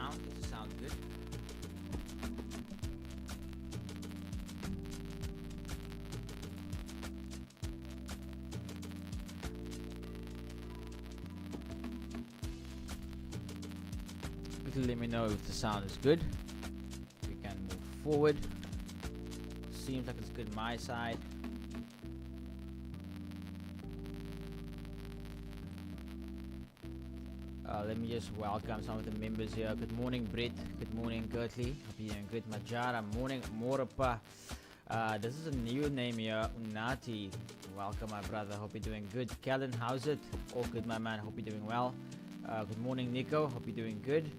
sound? Does it sound good? Quickly let me know if the sound is good. We can move forward. Seems like it's good my side. Let me just welcome some of the members here. Good morning, Britt. Good morning, Gertly. Hope you're doing good. Majara. Morning, Morapa. This is a new name here. Unati. Welcome, my brother. Hope you're doing good. Callan, how's it? All good, my man. Hope you're doing well. Good morning, Nico. Hope you're doing good.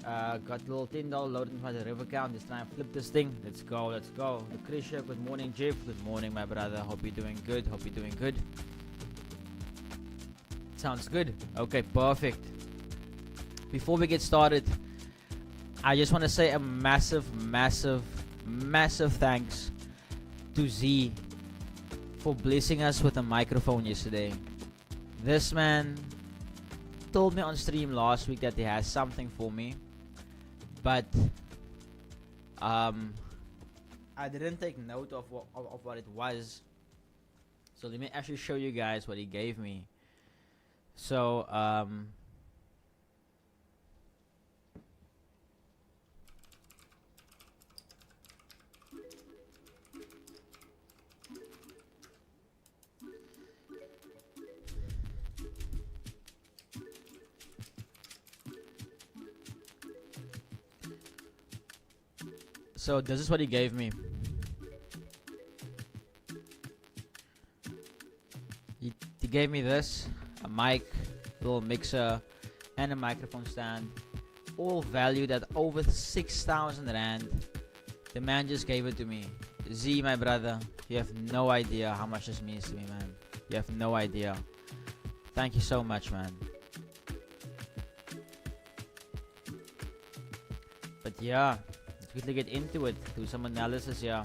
Got a little $10 loaded into my Deriv account. Just try and flip this thing. Let's go, let's go. Lucretia, good morning, Jeff. Good morning, my brother. Hope you're doing good. Hope you're doing good. Sounds good. Okay, perfect. Before we get started, I just want to say a massive thanks to Z for blessing us with a microphone yesterday. This man told me on stream last week that he has something for me, but I didn't take note of what it was. So let me actually show you guys what he gave me. So So this is what he gave me. He gave me this, a mic, little mixer, and a microphone stand, all valued at over 6,000 Rand. The man just gave it to me. Z, my brother, you have no idea how much this means to me, man. You have no idea. Thank you so much, man. But yeah, let's quickly get into it, do some analysis here.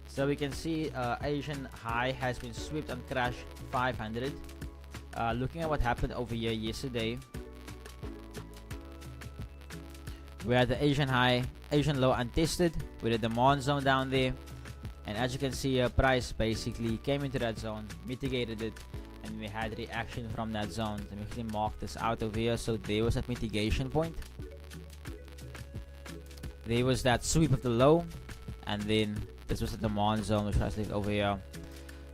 So we can see Asian high has been swept on crash 500. Looking at what happened over here yesterday, we had the Asian high, Asian low untested with a demand zone down there, and as you can see, price basically came into that zone, mitigated it, and we had reaction from that zone. Let me quickly mark this out over here. So there was that mitigation point, there was that sweep of the low, and then this was the demand zone which was like over here.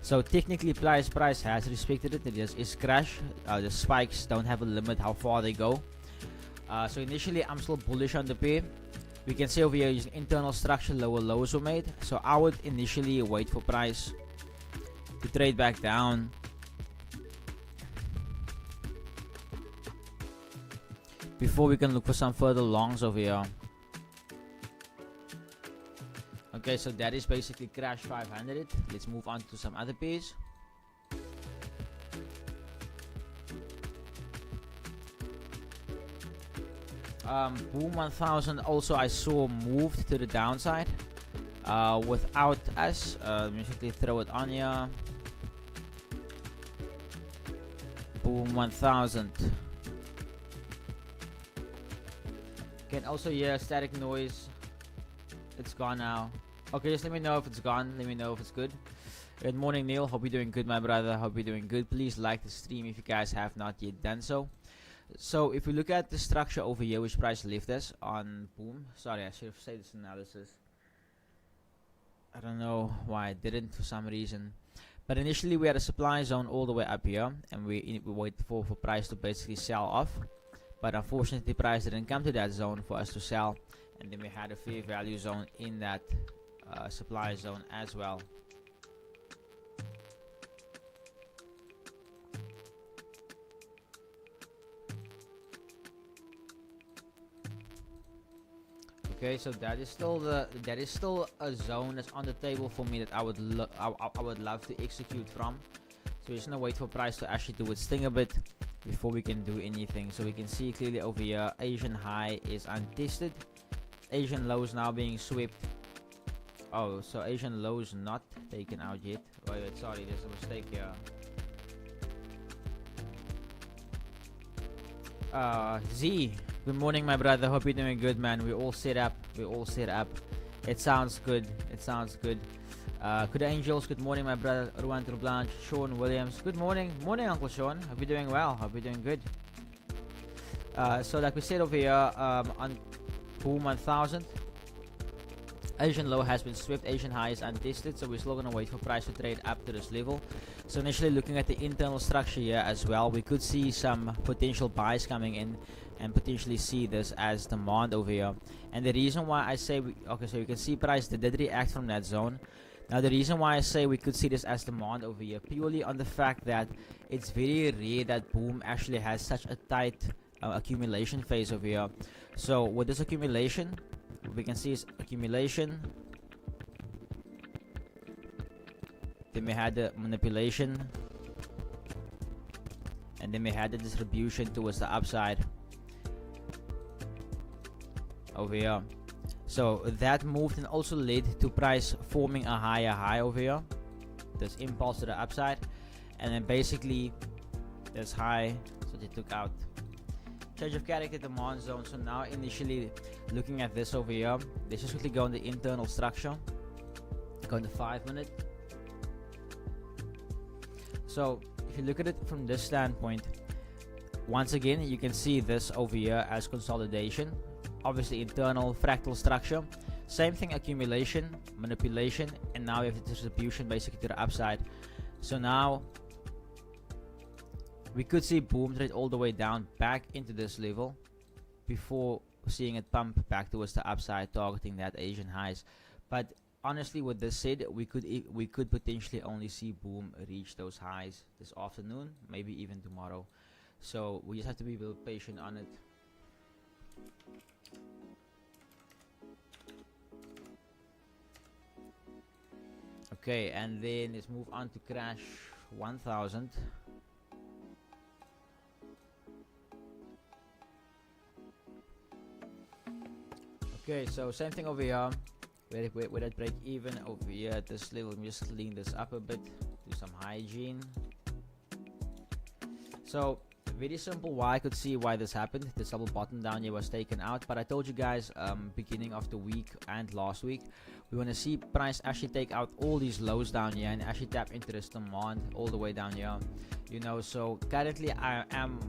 So technically price has respected it. It just is crash. The spikes don't have a limit how far they go. So initially I'm still bullish on the pair. We can see over here using internal structure, lower lows were made. So I would initially wait for price to trade back down. Before we can look for some further longs over here. Okay, so that is basically crash 500. Let's move on to some other pairs. Boom 1000 also I saw moved to the downside without us. Let me quickly throw it on here. Boom 1000. Can also hear static noise. It's gone now. Okay, just let me know if it's gone. Let me know if it's good. Good morning, Neil. Hope you're doing good, my brother. Hope you're doing good. Please like the stream if you guys have not yet done so. So if we look at the structure over here, which price left us on boom. Sorry, I should have said this analysis. I don't know why I didn't for some reason. But initially we had a supply zone all the way up here, and we waited for price to basically sell off. But unfortunately, price didn't come to that zone for us to sell, and then we had a fair value zone in that supply zone as well. Okay, so that is still a zone that's on the table for me that I would love to execute from. So we're just gonna wait for price to actually do its thing a bit before we can do anything. So we can see clearly over here, Asian high is untested. Asian low is now being swept. Oh, so Asian low is not taken out yet. Wait, sorry, there's a mistake here. Z, Good morning, my brother. Hope you're doing good, man. We're all set up. We're all set up. It sounds good. It sounds good. Good angels. Good morning, my brother. Ruan Trublanche, Sean Williams. Good morning. Morning, Uncle Sean. Hope you're doing well. Hope you're doing good. So like we said over here, on Boom 1000, Asian low has been swept, Asian high is untested, so we're still gonna wait for price to trade up to this level. So initially looking at the internal structure here as well, we could see some potential buys coming in and potentially see this as demand over here. And the reason why I say okay, so you can see price did react from that zone. Now the reason why I say we could see this as demand over here, purely on the fact that it's very rare that Boom actually has such a tight accumulation phase over here. So with this accumulation, we can see is accumulation, then we had the manipulation, and then we had the distribution towards the upside over here. So that moved and also led to price forming a higher high over here, this impulse to the upside, and then basically this high, so they took out change of character demand zone. So now initially looking at this over here, let's just quickly go on the internal structure, go on the 5 minute. So if you look at it from this standpoint, once again you can see this over here as consolidation, obviously internal fractal structure, same thing, accumulation, manipulation, and now we have the distribution basically to the upside. So now we could see Boom trade all the way down back into this level before seeing it pump back towards the upside, targeting that Asian highs. But honestly, with this said, we could potentially only see Boom reach those highs this afternoon, maybe even tomorrow. So we just have to be a little patient on it. Okay, and then let's move on to crash 1000. Okay, so same thing over here. Where that break even over here at this level. Let me just clean this up a bit, do some hygiene. So very simple why I could see why this happened. This double bottom down here was taken out, but I told you guys beginning of the week and last week we want to see price actually take out all these lows down here and actually tap into this demand all the way down here, you know. So currently I'm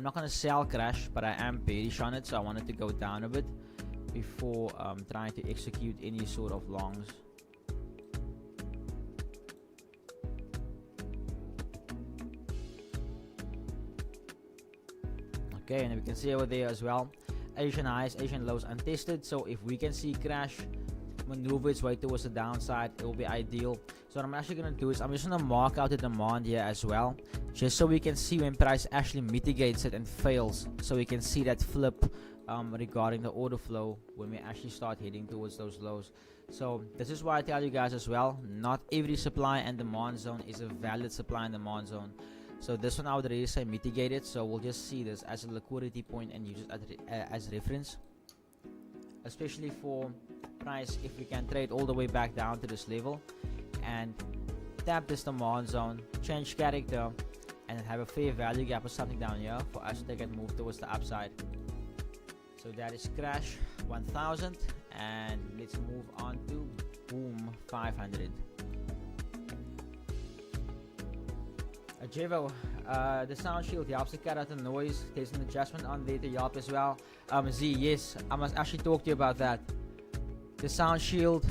not gonna sell crash, but I am bearish on it, so I wanted to go down a bit before trying to execute any sort of longs. Okay, and we can see over there as well, Asian highs, Asian lows untested. So if we can see crash maneuver its way towards the downside, it will be ideal. So what I'm actually going to do is I'm just going to mark out the demand here as well, just so we can see when price actually mitigates it and fails, so we can see that flip regarding the order flow when we actually start heading towards those lows. So this is why I tell you guys as well, not every supply and demand zone is a valid supply and demand zone. So this one I would really say mitigate it, so we'll just see this as a liquidity point and use it as reference, especially for price. If we can trade all the way back down to this level and tap this demand zone, change character, and have a fair value gap or something down here for us to take and move towards the upside. So that is crash 1000, and let's move on to Boom 500. Jevo, the sound shield helps to cut out the noise. There's an adjustment on there to help as well. Z, yes, I must actually talk to you about that. The sound shield,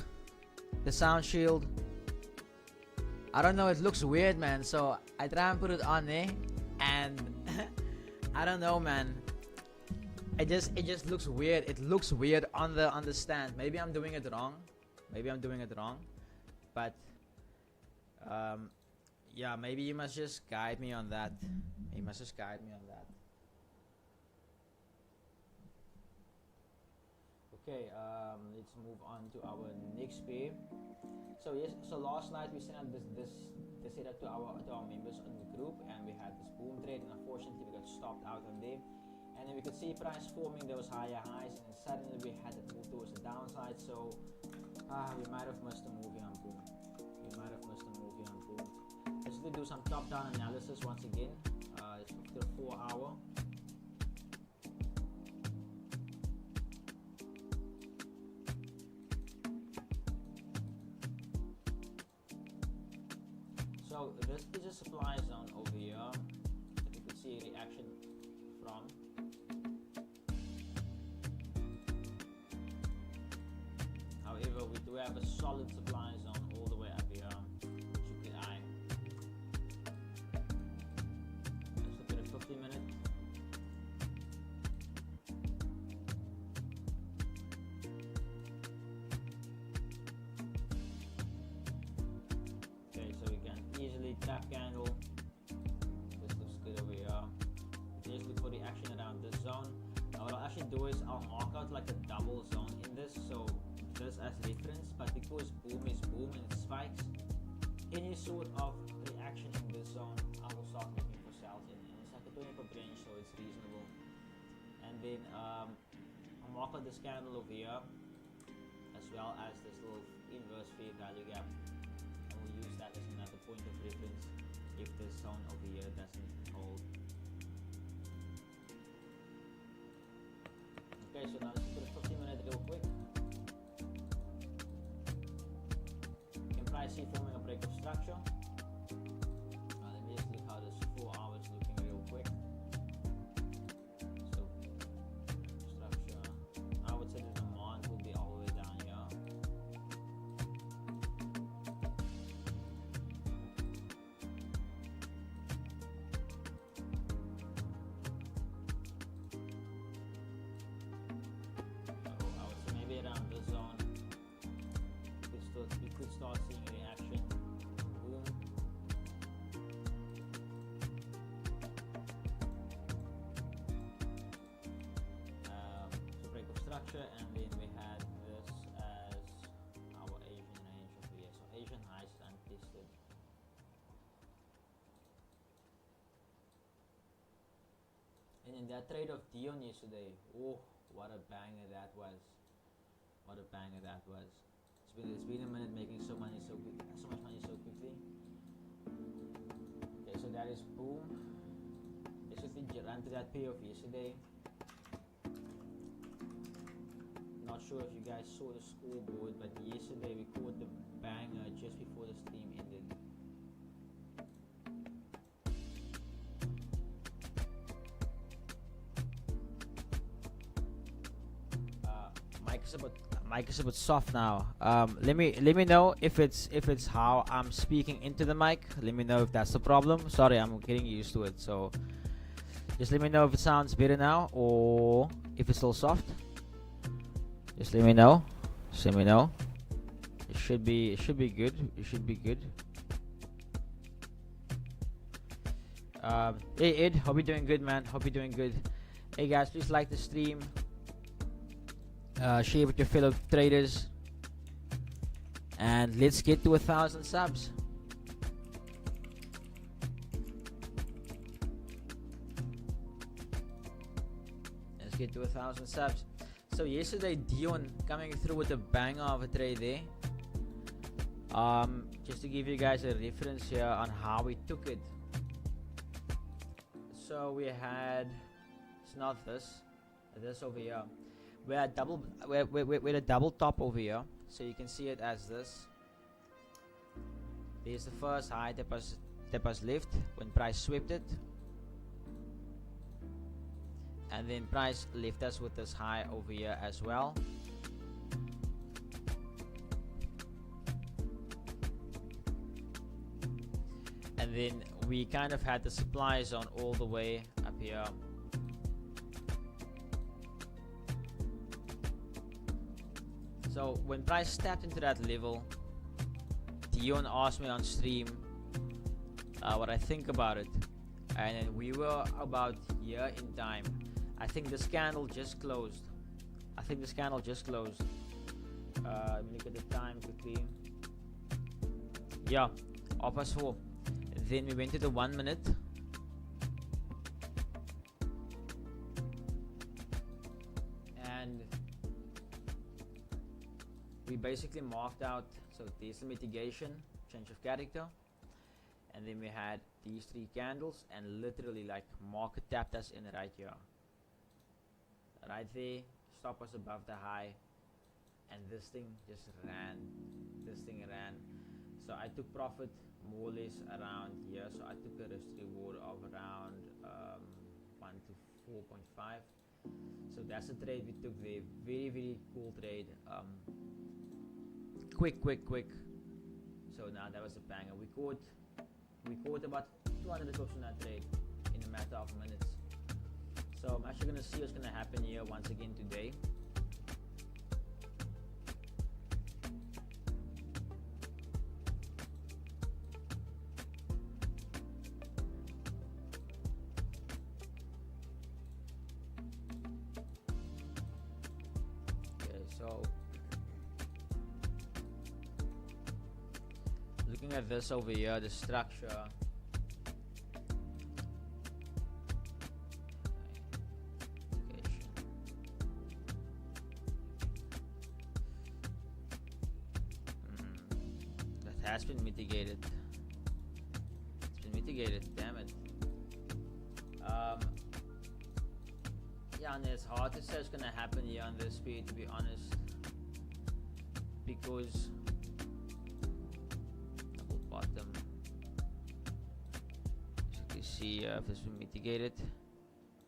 I don't know, it looks weird, man, so I try and put it on there, and I don't know, man, it just looks weird. It looks weird on the stand. Maybe I'm doing it wrong, but yeah, maybe you must just guide me on that. Okay, let's move on to our next pair. So yes, so last night we sent out this setup to our members on the group, and we had this boom trade, and unfortunately we got stopped out on there. And then we could see price forming those higher highs, and then suddenly we had it move towards the downside. So we might have missed the movie on boom. Let's do some top-down analysis once again. Let's look at the 4 hour. So this is a supply zone over here that you could see a reaction from. However, we do have a solid supply zone all the way up here. Should be eye. Let's look at a 50-minute. Tap candle. This looks good over here. Just look for the action around this zone. Now what I'll actually do is I'll mark out like a double zone in this, so this as reference, but because boom is boom and it spikes, any sort of reaction in this zone I will start looking for sales in, and it's like a 20 pip range, so it's reasonable. And then I'll mark out this candle over here as well as this little inverse fair value gap. We'll use that as another point of reference if this zone over here doesn't hold. Okay, so now let's put a 50-minute real quick. You can probably see forming a break of structure. Let me just look how this 4 hours looking real quick. So structure, I would say the demand will be all the way down here. Around the zone, we could start seeing reaction. Boom. So break of structure, and then we had this as our Asian range over here. So Asian highs is untested. And in that trade of Dion yesterday, oh, what a banger that was. What a banger that was. It's been a minute making so much money so quickly. Okay, so that is boom. Basically ran to that payoff yesterday. Not sure if you guys saw the scoreboard, but yesterday we caught the banger just before the stream ended. Mic is a bit soft now. Let me know if it's how I'm speaking into the mic. Let me know if that's the problem. Sorry, I'm getting used to it. So just let me know if it sounds better now or if it's still soft. Just let me know. Just let me know. It should be good. It should be good. Hey Ed, hope you're doing good, man. Hope you're doing good. Hey guys, please like the stream. Share with your fellow traders, and let's get to 1,000 subs. Let's get to 1,000 subs. So yesterday Dion coming through with a banger of a trade there. Just to give you guys a reference here on how we took it. So we had, it's not this over here. We had a double top over here, so you can see it as this. There's the first high that was left when price swept it, and then price left us with this high over here as well. And then we kind of had the supply zone all the way up here. So when price tapped into that level, Dion asked me on stream what I think about it, and then we were about here in time. I think this candle just closed. Let me look at the time quickly. Yeah, 4:30. Then we went to the 1 minute. And we basically marked out, so there's the mitigation, change of character, and then we had these three candles, and literally like market tapped us in right here, right there. Stop was above the high, and this thing just ran. So I took profit more or less around here. So I took a risk reward of around 1 to 4.5. So that's the trade we took there. Very, very cool trade. Quick. So now that was a banger. We caught about 200 pips in that trade in a matter of minutes. So I'm actually gonna see what's gonna happen here once again today. So looking at this over here, the structure. That has been mitigated. It's been mitigated, damn it. Yeah, and it's hard to say what's gonna happen here on this speed, to be honest, because double bottom. As you can see, if it's been mitigated,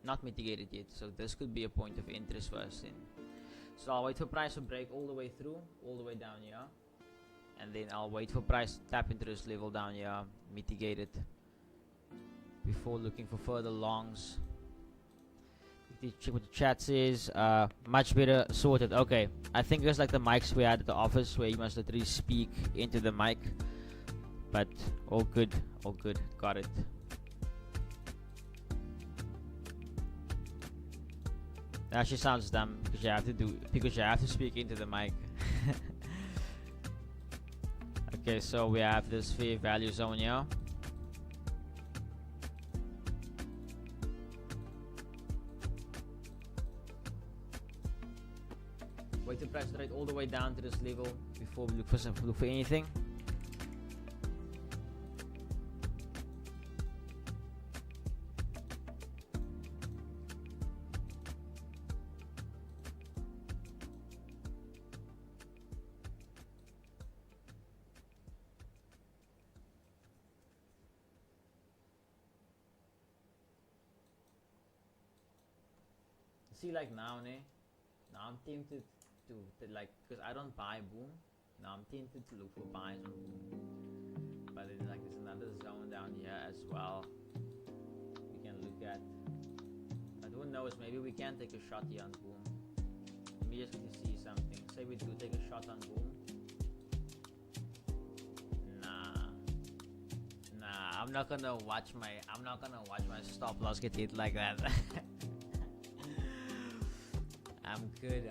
not mitigated yet, so this could be a point of interest for us. So I'll wait for price to break all the way through, all the way down here, and then I'll wait for price to tap into this level down here, mitigate it, before looking for further longs. Check what the chat says. Much better sorted. Okay, I think it's like the mics we had at the office where you must literally speak into the mic, but all good, got it. That actually sounds dumb because you have to speak into the mic. Okay, so we have this fair value zone here. Wait to price trade all the way down to this level before we look for anything. See, like now I'm tempted to like, because I don't buy boom. Now I'm tempted to look for buys on boom, but then like there's another zone down here as well we can look at. But who knows, maybe we can take a shot here on boom. Let me just see something. Say we do take a shot on boom. Nah, I'm not gonna watch my stop loss get hit like that. I'm good.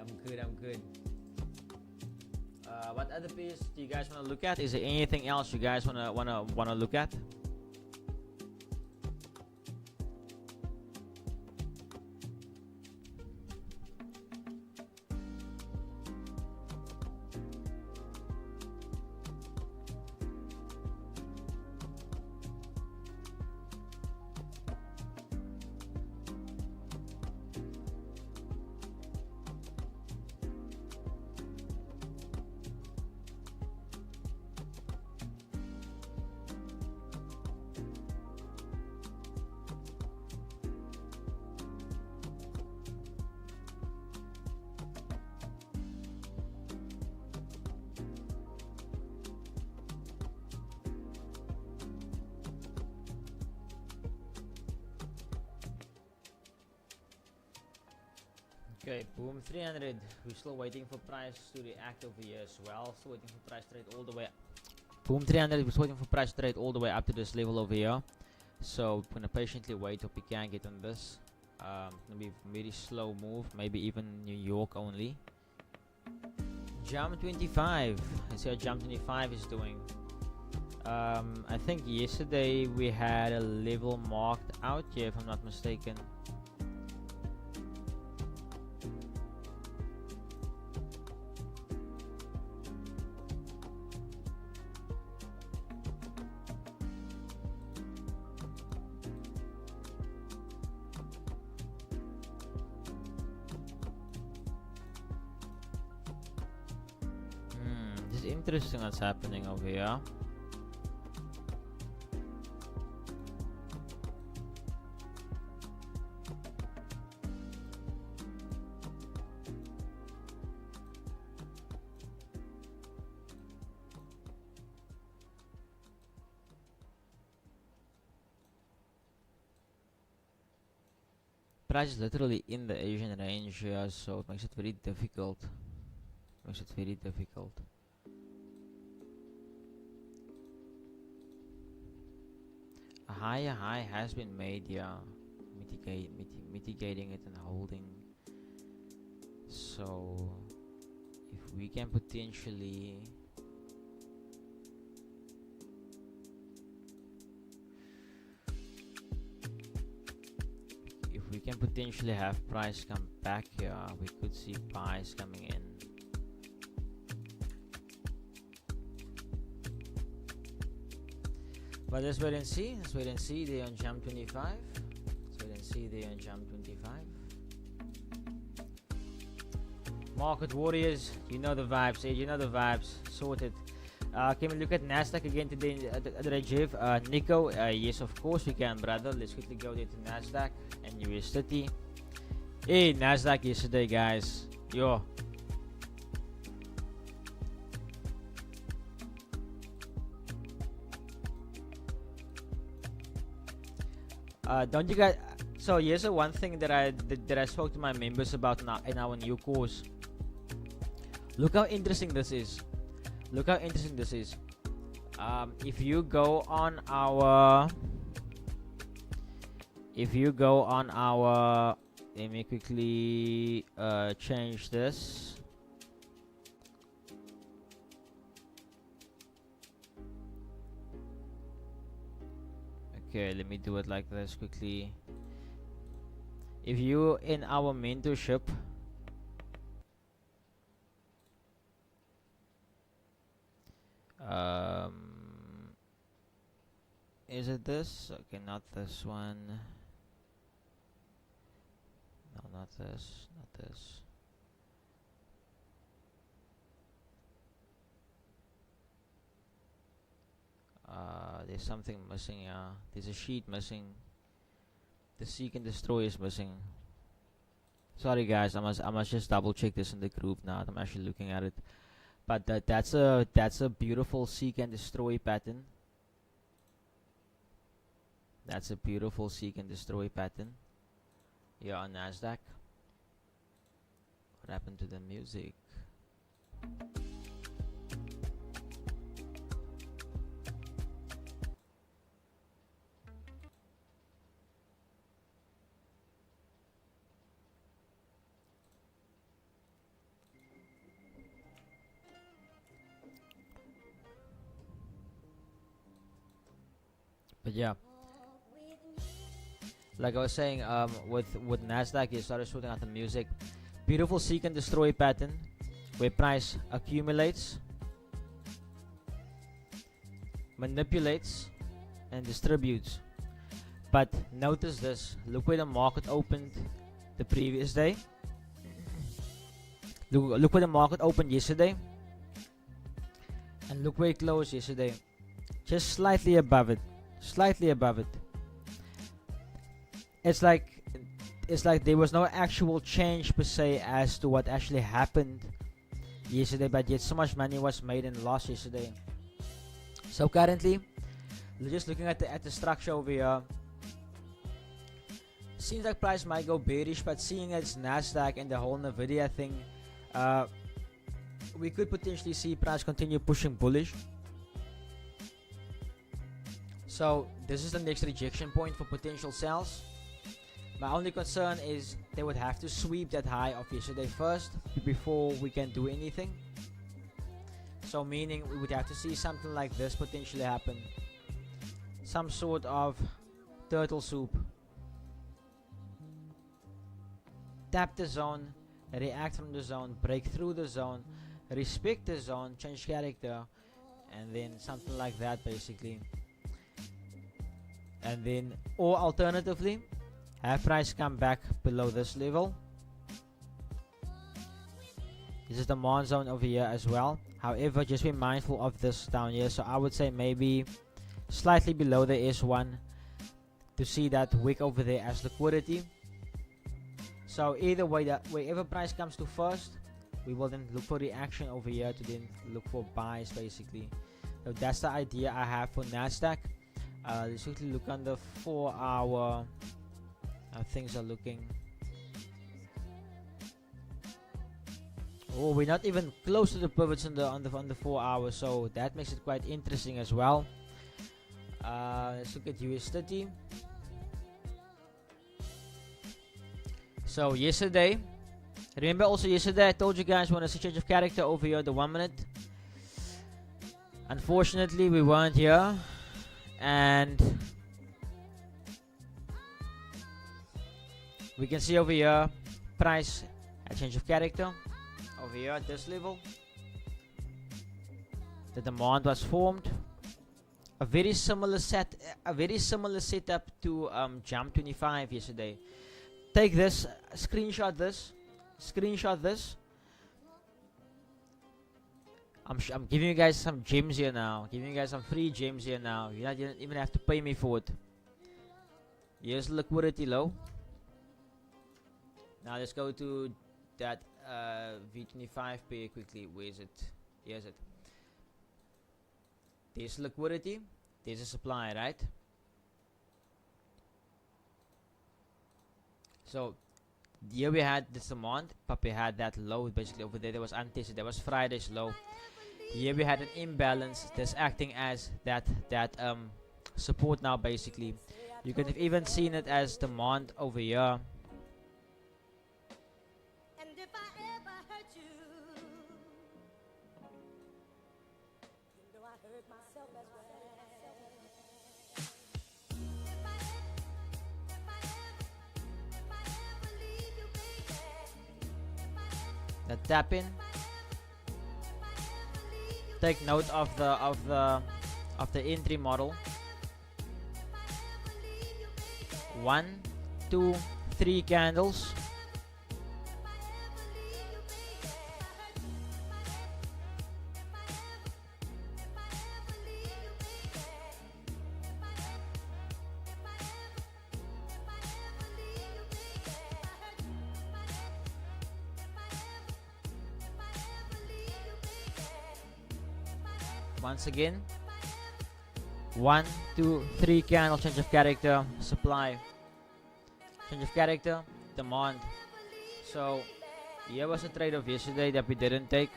What other piece do you guys want to look at? Is there anything else you guys wanna look at? Okay, boom 300. We're still waiting for price to react over here as well. Still waiting for price trade all the way. Boom 300. We're still waiting for price trade all the way up to this level over here. So we're gonna patiently wait till we can get on this. Gonna be a very slow move. Maybe even New York only. Jump 25. Let's see how Jump 25 is doing. I think yesterday we had a level marked out here, if I'm not mistaken. Interesting what's happening over here. price is literally in the Asian range here, so it makes it very difficult. A higher high has been made, yeah. Mitigating it and holding. So if we can potentially have price come back here, we could see buys coming in. But let's wait and see. They're on jump 25. Market warriors, you know the vibes. Sorted. Can we look at Nasdaq again today, Deriv? Nico, yes, of course we can, brother. Let's quickly go there to Nasdaq and US30. Hey, Nasdaq yesterday, guys. Yo. Don't you guys? So here's one thing that I spoke to my members about in our new course. Look how interesting this is. If you go on our, let me quickly change this. Okay, let me do it like this quickly. If you in our mentorship, is it this? Okay, not this one. No, not this. There's something missing here. There's a sheet missing. The seek and destroy is missing. Sorry guys, I must just double check this in the group now that I'm actually looking at it. But that's a beautiful seek and destroy pattern. That's a beautiful seek and destroy pattern. Here on Nasdaq. What happened to the music? But yeah, like I was saying, with Nasdaq, you started sorting out the music. Beautiful seek and destroy pattern, where price accumulates, manipulates, and distributes. But notice this. Look where the market opened the previous day. Look where the market opened yesterday, and look where it closed yesterday. Just slightly above it. It's like there was no actual change per se as to what actually happened yesterday, but yet so much money was made and lost yesterday. So currently, just looking at the structure over here, seems like price might go bearish, but seeing it's Nasdaq and the whole Nvidia thing, we could potentially see price continue pushing bullish. So this is the next rejection point for potential sales. My only concern is they would have to sweep that high of yesterday first before we can do anything. So meaning we would have to see something like this potentially happen. Some sort of turtle soup. Tap the zone, react from the zone, break through the zone, respect the zone, change character, and then something like that basically. And then, or alternatively, have price come back below this level. This is the demand zone over here as well. However, just be mindful of this down here. So I would say maybe slightly below the S1 to see that wick over there as liquidity. So either way, that wherever price comes to first, we will then look for reaction over here to then look for buys basically. So that's the idea I have for Nasdaq. Let's quickly look on the 4 hour. How things are looking. Oh, we're not even close to the pivots on the 4 hours, so that makes it quite interesting as well. Let's look at US30. So yesterday, remember also yesterday I told you guys we want to see change of character over here the 1 minute. Unfortunately, we weren't here, and we can see over here price a change of character over here at this level. The demand was formed. A very similar setup to Jump 25 yesterday. Take this, screenshot this. I'm giving you guys some gems here now. Giving you guys some free gems here now. You don't even have to pay me for it. Here's liquidity low. Now let's go to that V25 pair quickly. Where is it? Here's it. There's liquidity. There's a supply, right? So here we had this demand, but we had that low basically over there. There was untested. There was Friday's low. Here we had an imbalance that's acting as that support now basically. You could have even seen it as demand over here. The tap in. Take note of the entry model. 1, 2, 3 candles. Once again, 1, 2, 3 candle change of character, supply, change of character, demand. So here was a trade of yesterday that we didn't take.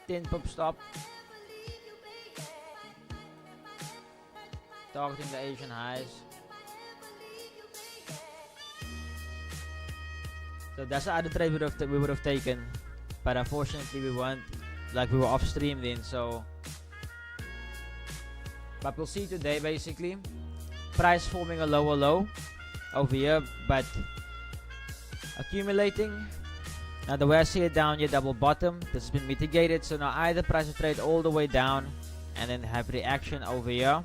$10 stop, targeting the Asian highs. So that's the other trade we would have taken, but unfortunately we weren't, like we were off stream then. So, but we'll see today basically. Price forming a lower low over here, but accumulating. Now the way I see it down here, double bottom. This has been mitigated. So now either price will trade all the way down and then have reaction over here.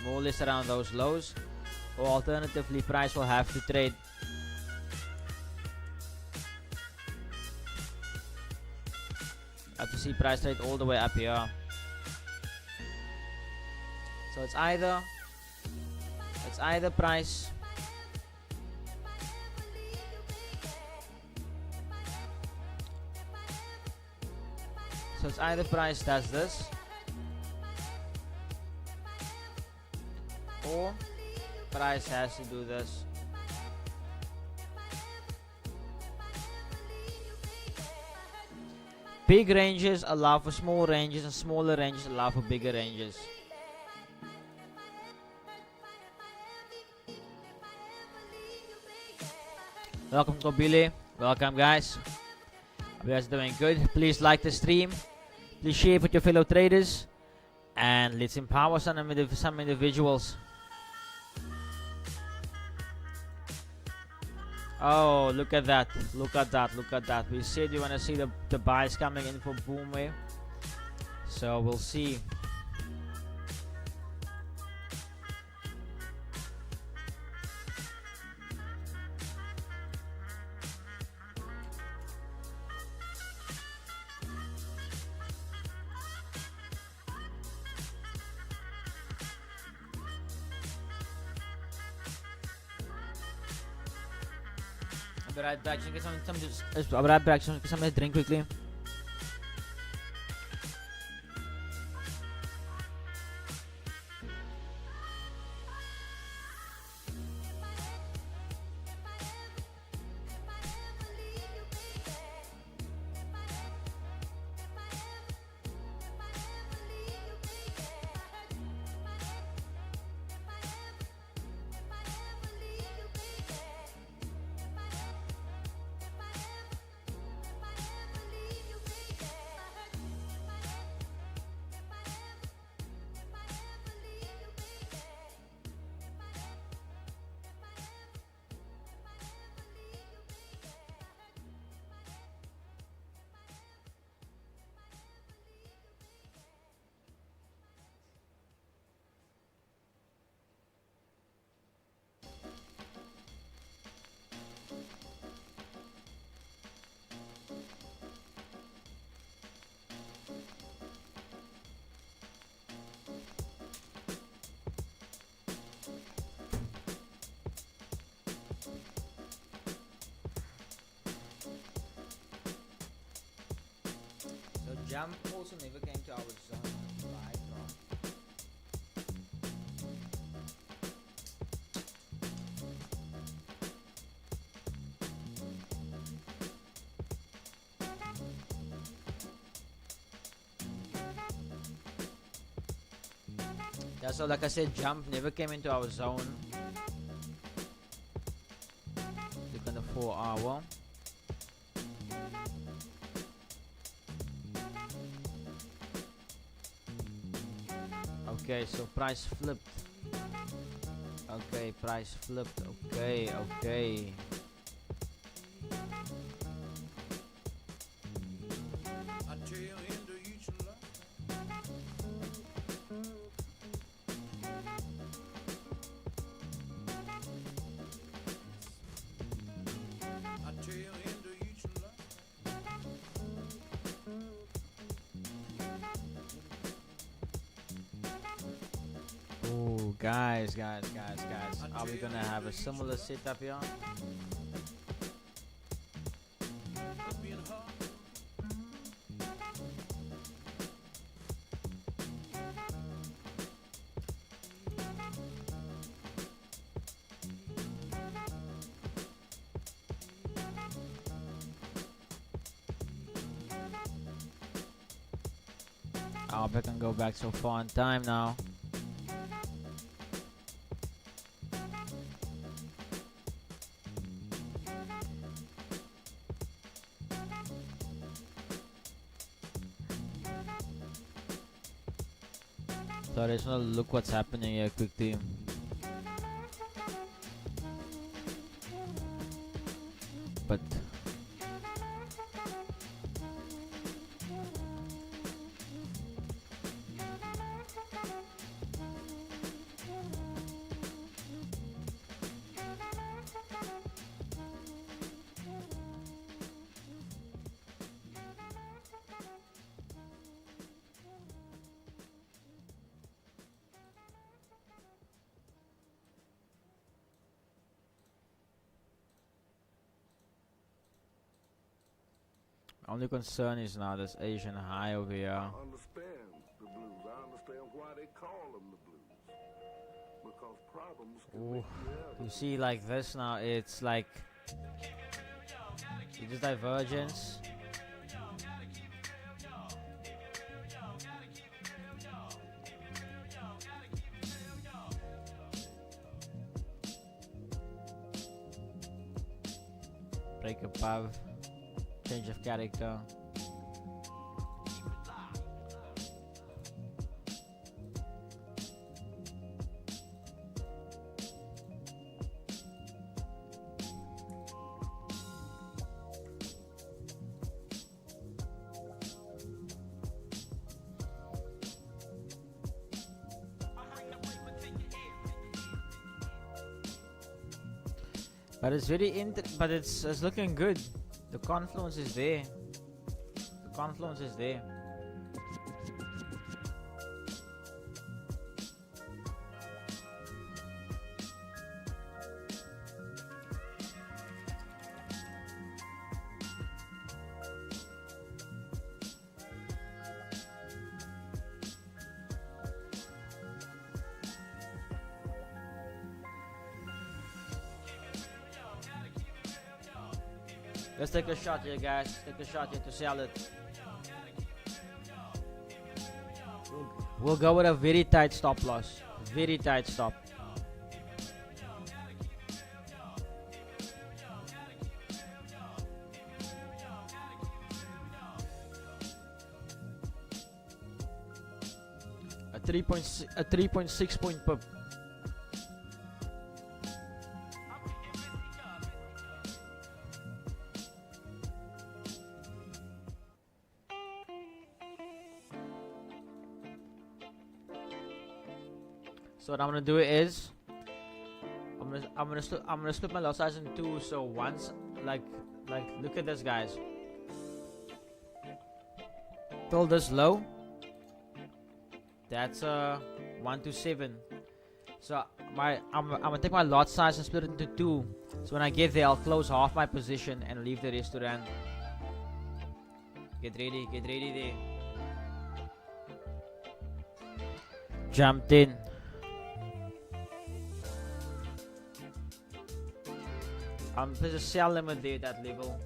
More or less around those lows. Or alternatively, price will have to trade have to see price trade all the way up here. So it's either price does this, or price has to do this. Big ranges allow for small ranges, and smaller ranges allow for bigger ranges. Welcome to Billy. Welcome guys. Hope you guys are doing good. Please like the stream. Please share it with your fellow traders. And let's empower some individuals. Oh, look at that. Look at that. Look at that. We said you want to see the buys coming in for boom wave. So we'll see. I'll be right back. Should get I'll be right back. Should get something to drink quickly. Jump also never came to our zone. Right, right. Yeah, so like I said, jump never came into our zone. Look on the 4 hour. Okay, so price flipped. Okay, price flipped. Okay, okay. Oh, guys, are we gonna have a similar setup here? I hope I can go back so far in time now. So I just want to look what's happening here quickly. But only concern is now this Asian high over here. I understand the blues. I understand why they call them the blues. Because problems can make You see, like this now, it's like it's divergence. Break above. Change of character. But it's very but it's looking good. The confluence is there. The confluence is there. Let's take a shot here, guys. Take a shot here to sell it. We'll go with a very tight stop loss. Very tight stop. A 3.6 point pip. So what I'm gonna do is I'm gonna split my lot size in two. So once like look at this, guys. Till this low. That's 127. So I'm gonna take my lot size and split it into two. So when I get there, I'll close half my position and leave the rest to run. Get ready there. Jumped in. There's a sell limit there at that level.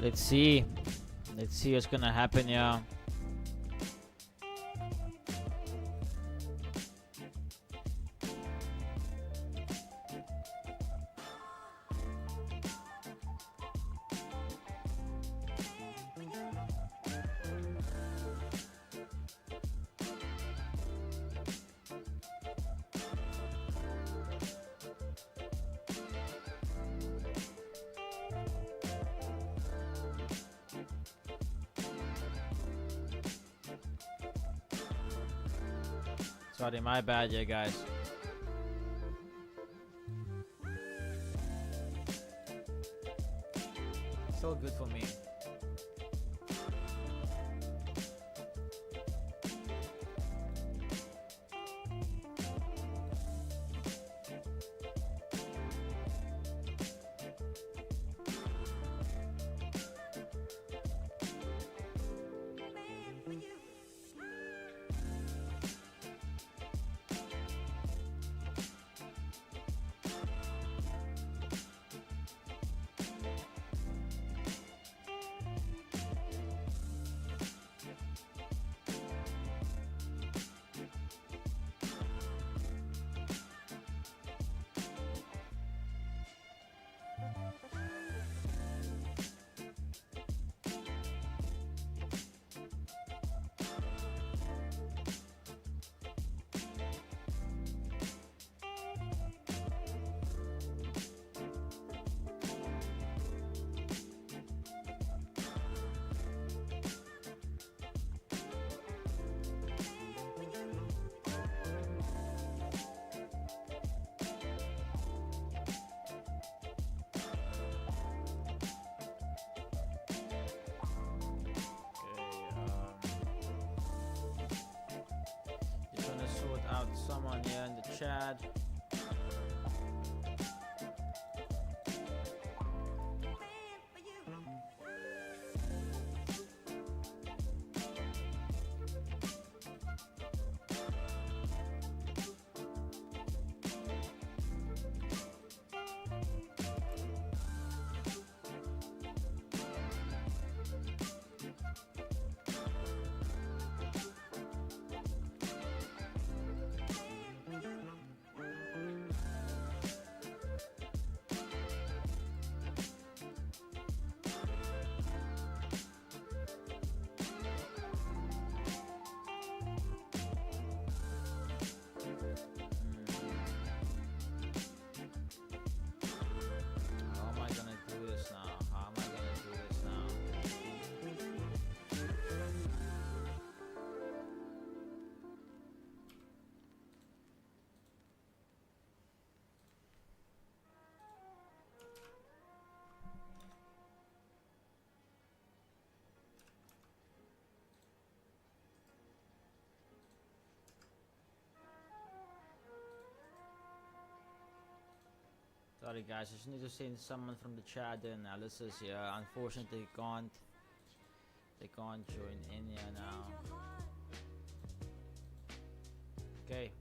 Let's see what's gonna happen. Yeah. Sorry, my bad, yeah, guys. Still good for me. Out someone here in the chat. Sorry guys, I just need to send someone from the chat the analysis here. Unfortunately they can't join in here now. Okay.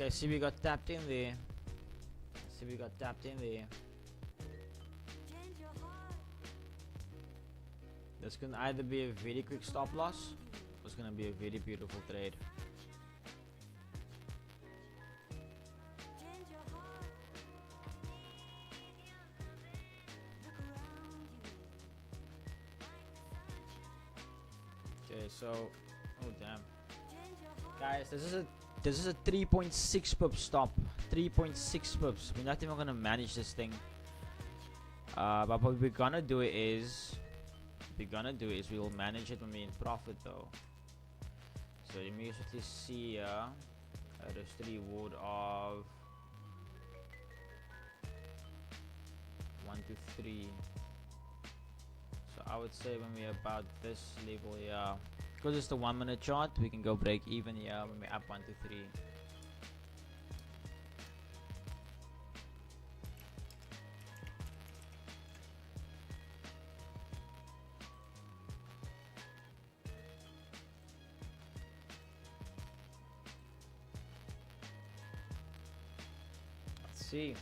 Okay, see we got tapped in there. See we got tapped in there. This can either be a very quick stop loss or it's gonna be a very beautiful trade. Okay, so oh damn. Guys, this is a 3.6 pip stop. 3.6 pips. We're not even gonna manage this thing. But what we're gonna do is we'll manage it when we're in profit though. So let me usually see a risk to reward of 1 to 3. So I would say when we're about this level here, because it's the 1 minute chart, we can go break even here when we're up 1 to 3. Let's see.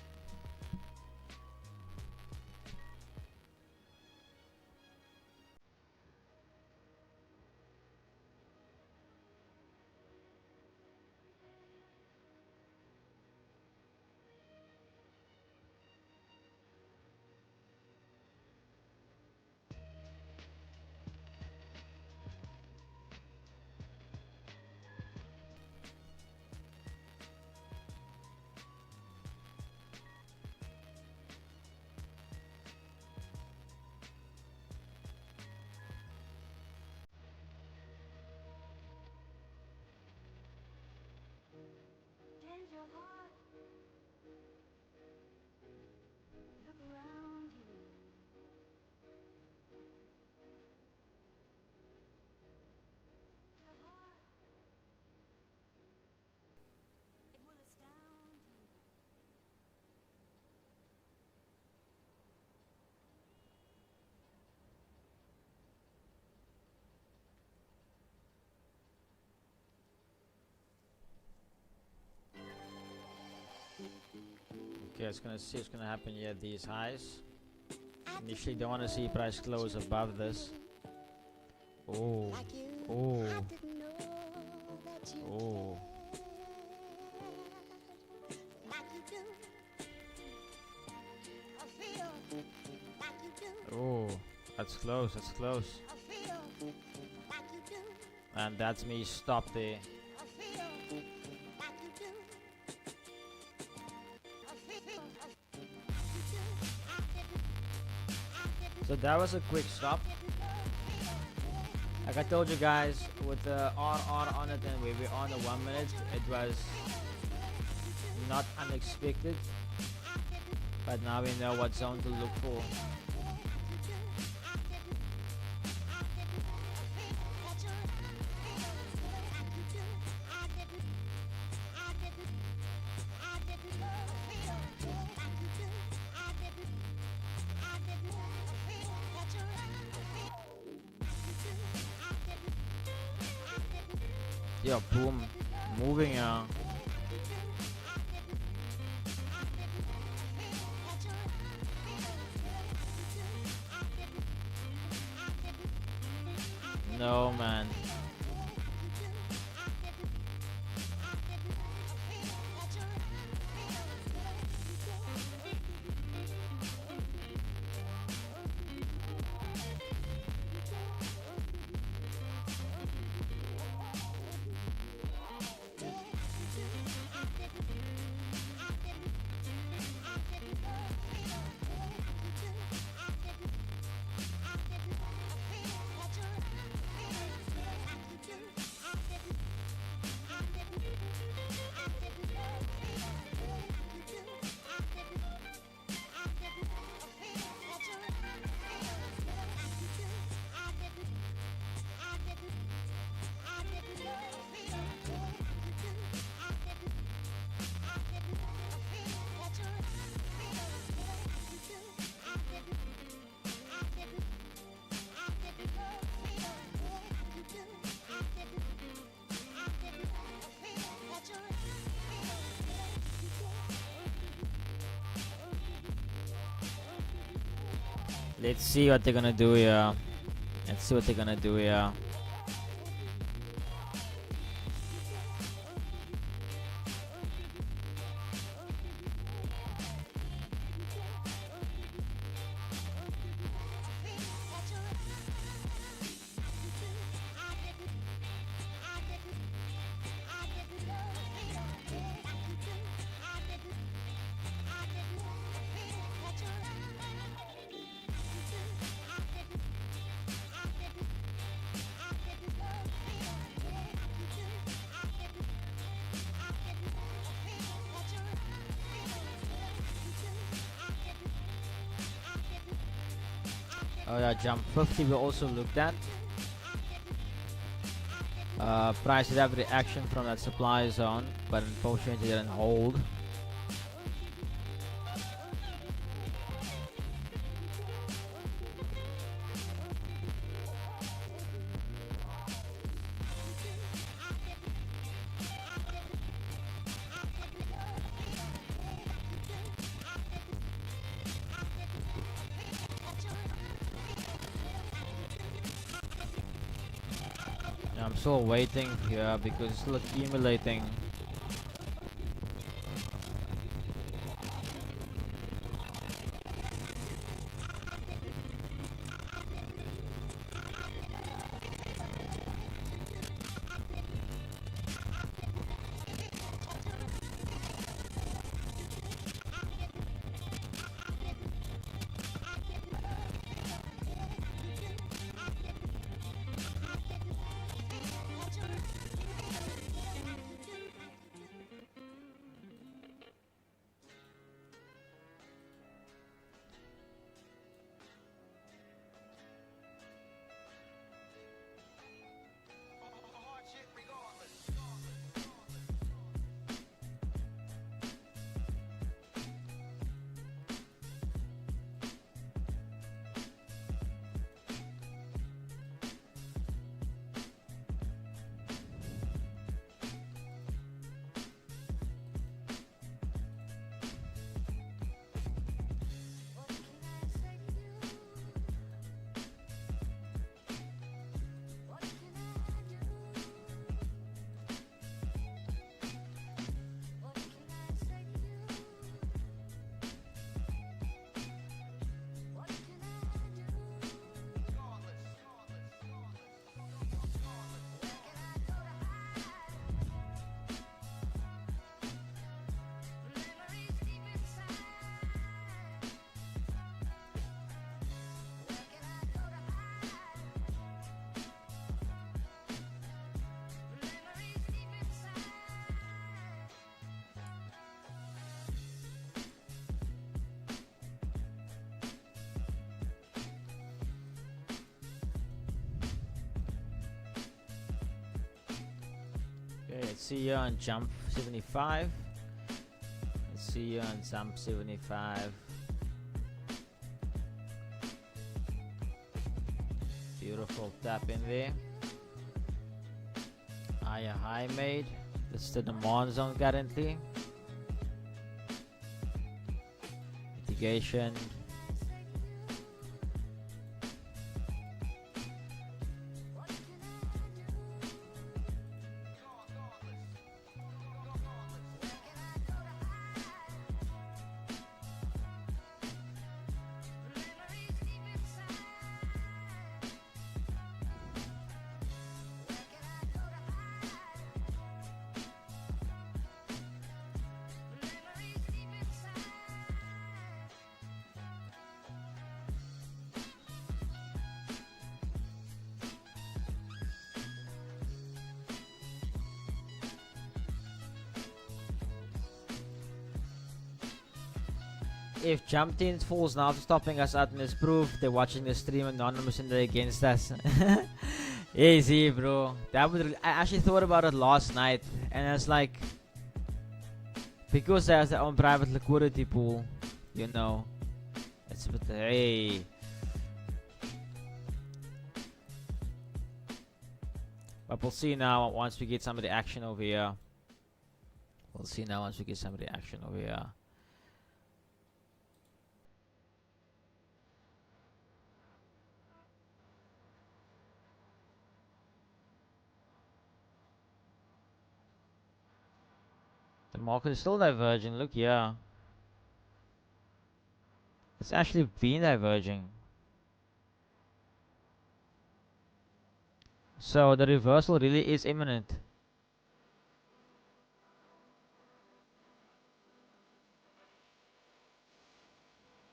Okay, it's gonna see what's gonna happen here at these highs. Initially don't want to see price close above this. Oh, oh, oh. Oh, that's close, that's close. And that's me stopped there. So that was a quick stop. Like I told you guys, with the RR on it and we were on the 1 minute, it was not unexpected. But now we know what zone to look for. Yeah, boom, moving now. No, man. Let's see what they're gonna do here. Let's see what they're gonna do here. Oh yeah, jump 50 we also looked at. Price did have reaction from that supply zone, but unfortunately didn't hold. I'm still waiting here because it's still accumulating. Okay, let's see you on jump 75. Let's see you on jump 75. Beautiful tap in there. Higher high made. This is the demand zone currently. Mitigation. If jump teams falls now after stopping us out in this proof, they're watching the stream anonymous and they're against us. Easy, bro. That would I actually thought about it last night, and it's like because they have their own private liquidity pool, you know. It's a bit hey. But we'll see now once we get some of the action over here. We'll see now once we get some of the action over here. The market is still diverging. Look here. It's actually been diverging. So the reversal really is imminent.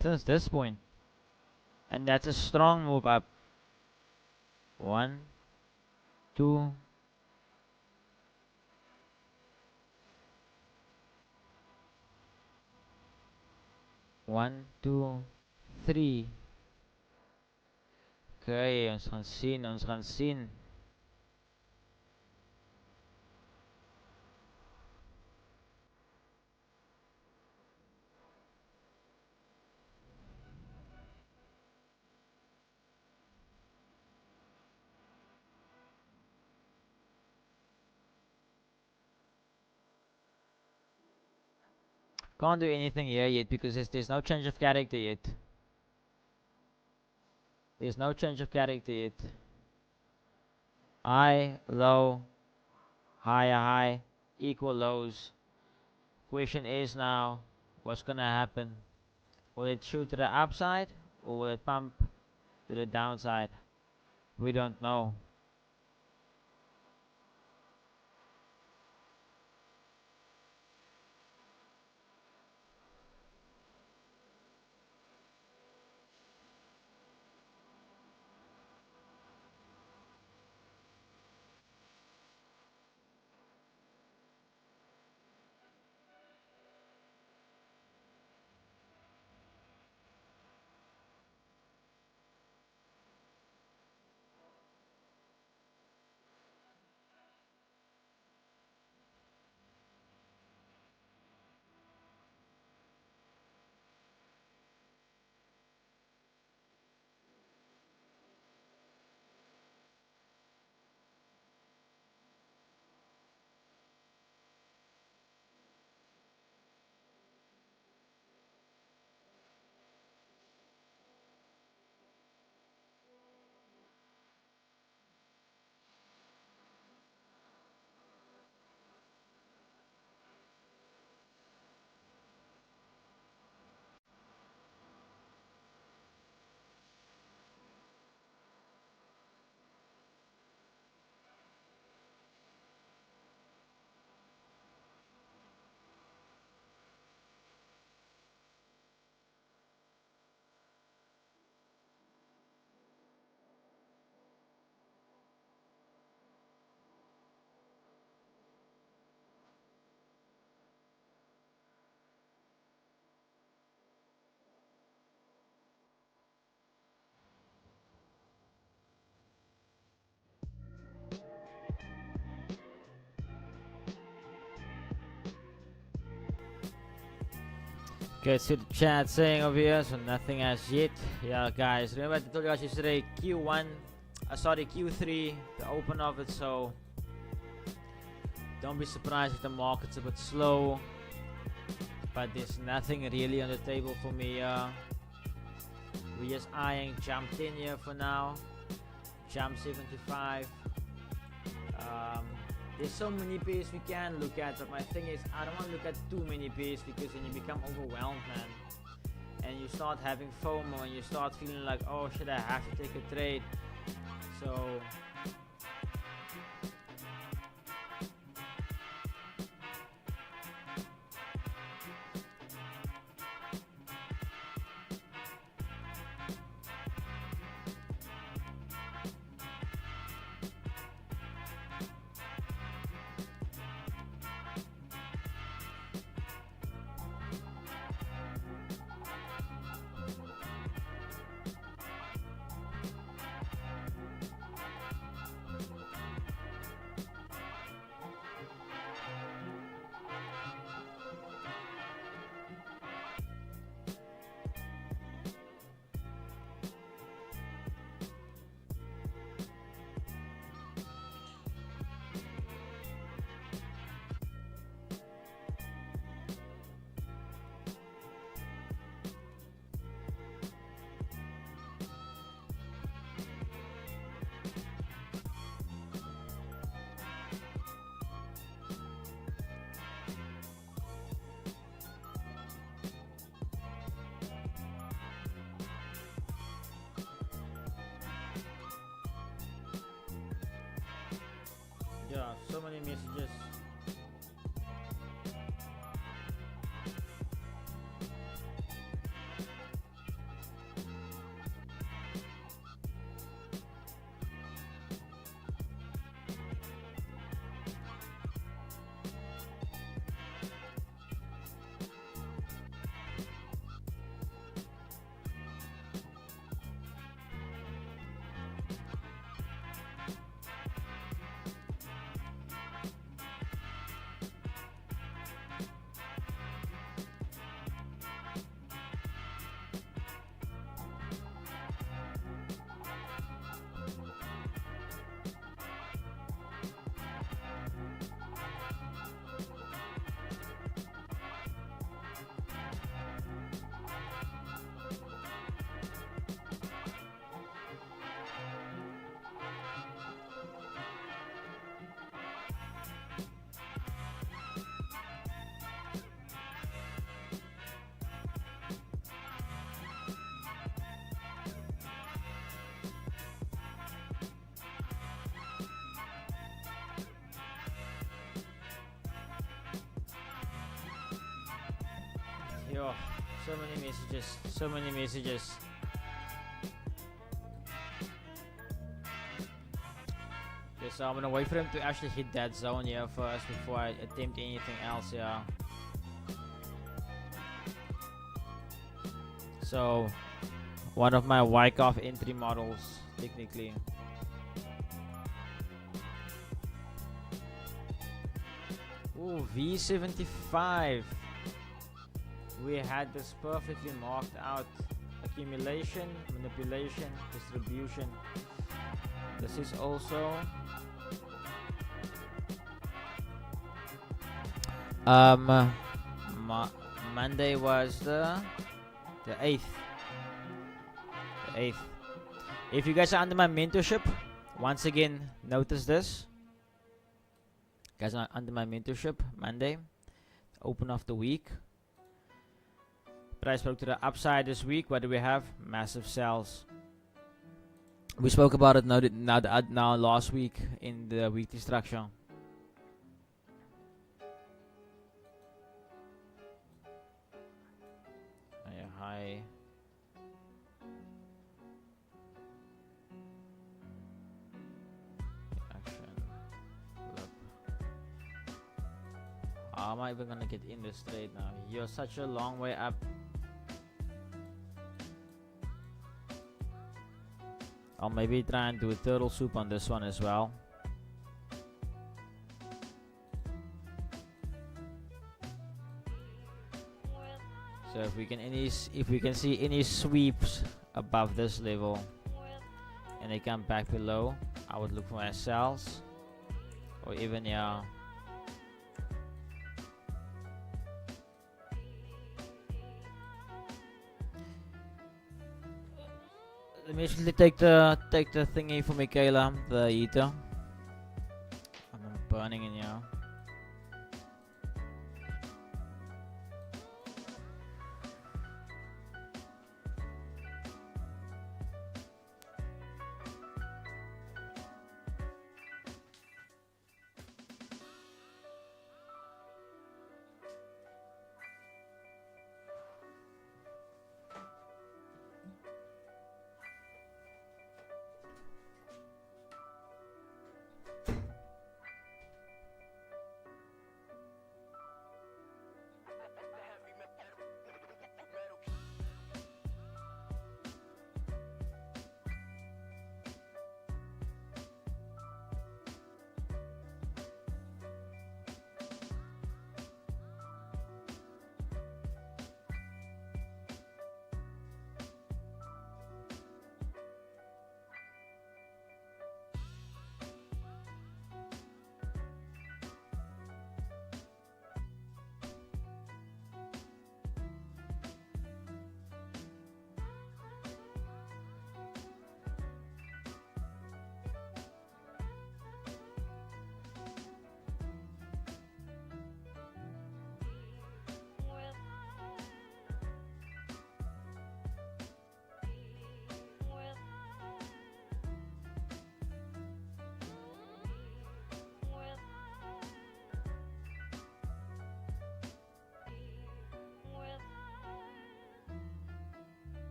Since this point. And that's a strong move up. 1, 2, 1, 2, 3. Okay, ons gaan sien, ons gaan sien. Can't do anything here yet because there's no change of character yet. There's no change of character yet. High, low, higher, high, equal lows. Question is now, what's gonna happen? Will it shoot to the upside or will it pump to the downside? We don't know. Okay, see the chat saying over here, so nothing as yet. Yeah, guys, remember I told you guys yesterday, Q1, sorry, Q3, the open of it, so don't be surprised if the market's a bit slow, but there's nothing really on the table for me. We're just eyeing jump 10 here for now, jump 75. There's so many pairs we can look at, but my thing is I don't want to look at too many pairs because then you become overwhelmed, man, and you start having FOMO and you start feeling like, oh shit, I have to take a trade. So many messages. Yo, so many messages, so many messages. Okay, so I'm gonna wait for him to actually hit that zone here first before I attempt anything else. Yeah. So, one of my Wyckoff entry models, technically. Ooh, V75. We had this perfectly marked out. Accumulation, manipulation, distribution. This is also Monday was the 8th. The 8th. If you guys are under my mentorship, once again notice this. Guys are under my mentorship Monday, open of the week. Price broke to the upside this week. What do we have? Massive sells. We spoke about it now last week in the weekly structure. High. Action. Flip. How am I even gonna get in this trade now? You're such a long way up. I'll maybe try and do a turtle soup on this one as well. So if we can see any sweeps above this level and they come back below, I would look for my sells, or even yeah. Let me actually take the thingy for Michaela, the heater. I'm burning in here.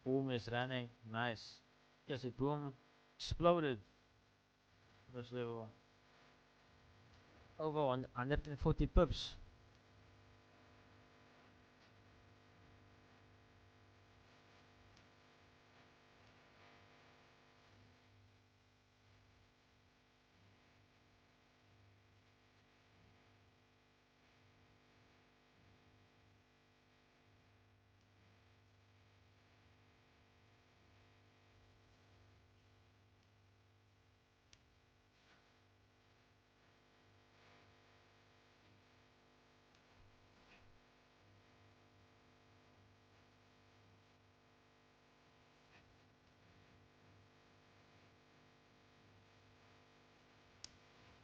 Boom is running. Nice. Yes, it boom exploded. First level. Over 140 pips.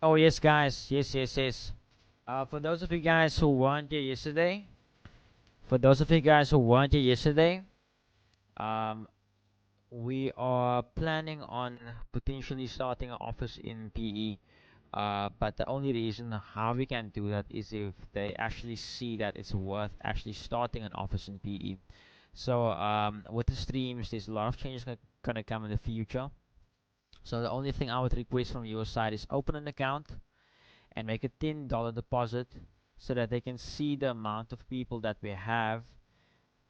Oh yes, guys. Yes, yes, yes. For those of you guys who weren't here yesterday, um, we are planning on potentially starting an office in PE. But the only reason how we can do that is if they actually see that it's worth actually starting an office in PE. So with the streams, there's a lot of changes gonna come in the future. So the only thing I would request from your side is open an account and make a $10 deposit so that they can see the amount of people that we have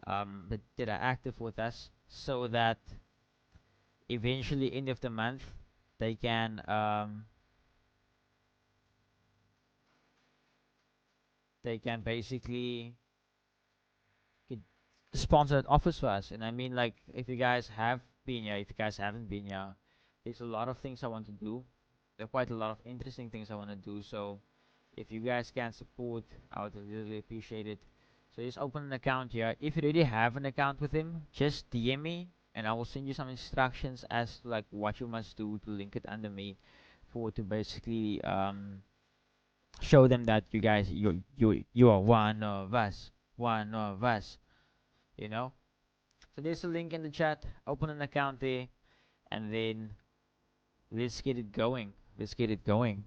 that are active with us, so that eventually end of the month they can basically get the sponsored offers for us. And I mean, like, if you guys have been here, if you guys haven't been here, there's a lot of things I want to do. There are quite a lot of interesting things I want to do. So if you guys can support, I would really appreciate it. So just open an account here. If you already have an account with him, just DM me and I will send you some instructions as to like what you must do to link it under me for to basically show them that you guys you are one of us. One of us. You know? So there's a link in the chat. Open an account there and then let's get it going. Let's get it going.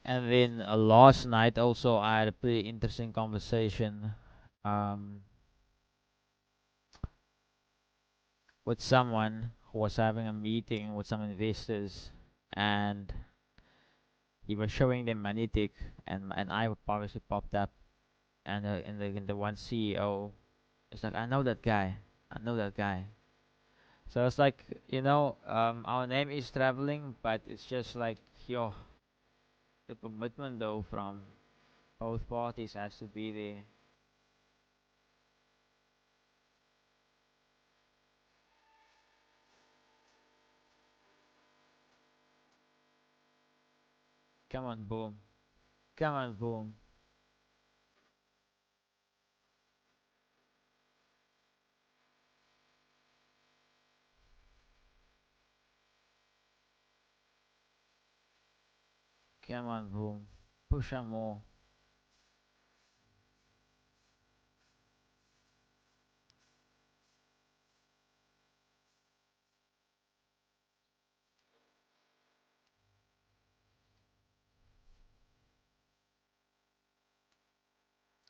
And then last night also I had a pretty interesting conversation um, with someone who was having a meeting with some investors, and he was showing them money tick, and I obviously popped up, and the one CEO is like, I know that guy, I know that guy. So it's like, our name is traveling, but it's just like, yo, the commitment though from both parties has to be there. Come on, boom. Come on, boom. Come on, boom. Push some more.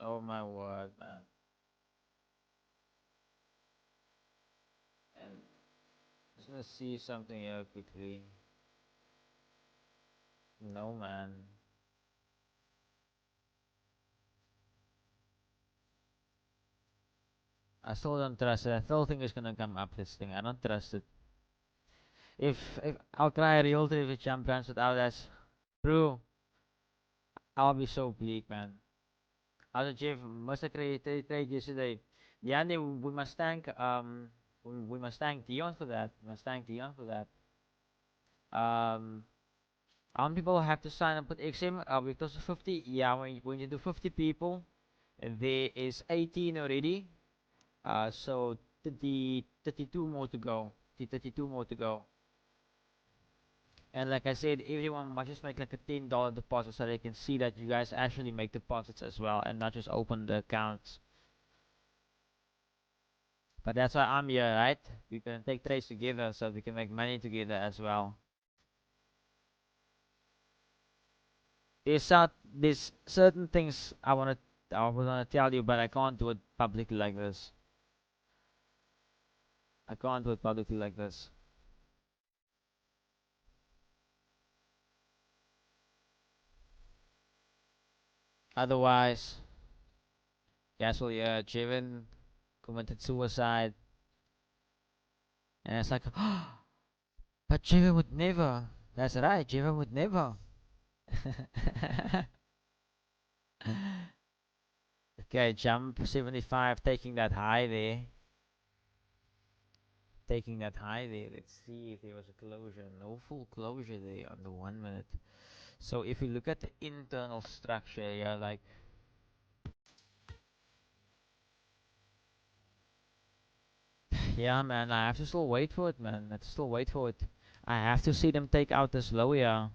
Oh my word, man. And just gonna see something here quickly. No, man. I still don't trust it. I still think it's gonna come up this thing. I don't trust it. If I'll try a real trip with jump runs without us, bro, I'll be so bleak, man. As a Jeff, must have trade yesterday. Yeah, we must thank we must thank Dion for that. We must thank Dion for that. Um, how many people have to sign up with XM? We close to 50. Yeah, when you do 50 people, there is 18 already. So 32 more to go. 32 more to go. And like I said, everyone must just make like a $10 deposit so they can see that you guys actually make deposits as well and not just open the accounts. But that's why I'm here, right? We can take trades together so we can make money together as well. There's certain things I wanna tell you, but I can't do it publicly like this. I can't do it publicly like this. Otherwise, guess what? Yeah, Jiven committed suicide, and it's like, but Jiven would never. That's right, Jiven would never. Okay, jump 75, taking that high there. Taking that high there. Let's see if there was a closure. No full closure there on the 1 minute. So if you look at the internal structure, yeah, like yeah, man, I have to still wait for it, man. I have to still wait for it. I have to see them take out this low, yeah.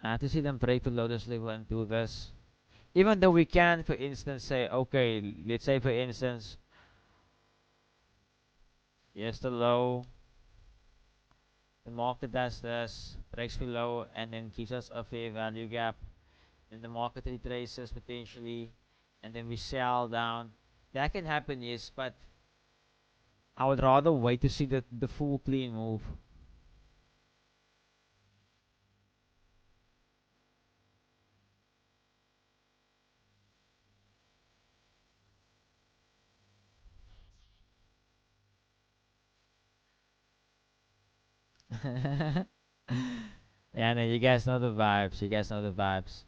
I have to see them break below this level and do this. Even though we can, for instance, say, okay, let's say for instance, yes, the low, the market does this, breaks below, and then gives us a fair value gap. Then the market retraces potentially, and then we sell down. That can happen, yes, but I would rather wait to see the full clean move. Yeah, no, you guys know the vibes. You guys know the vibes.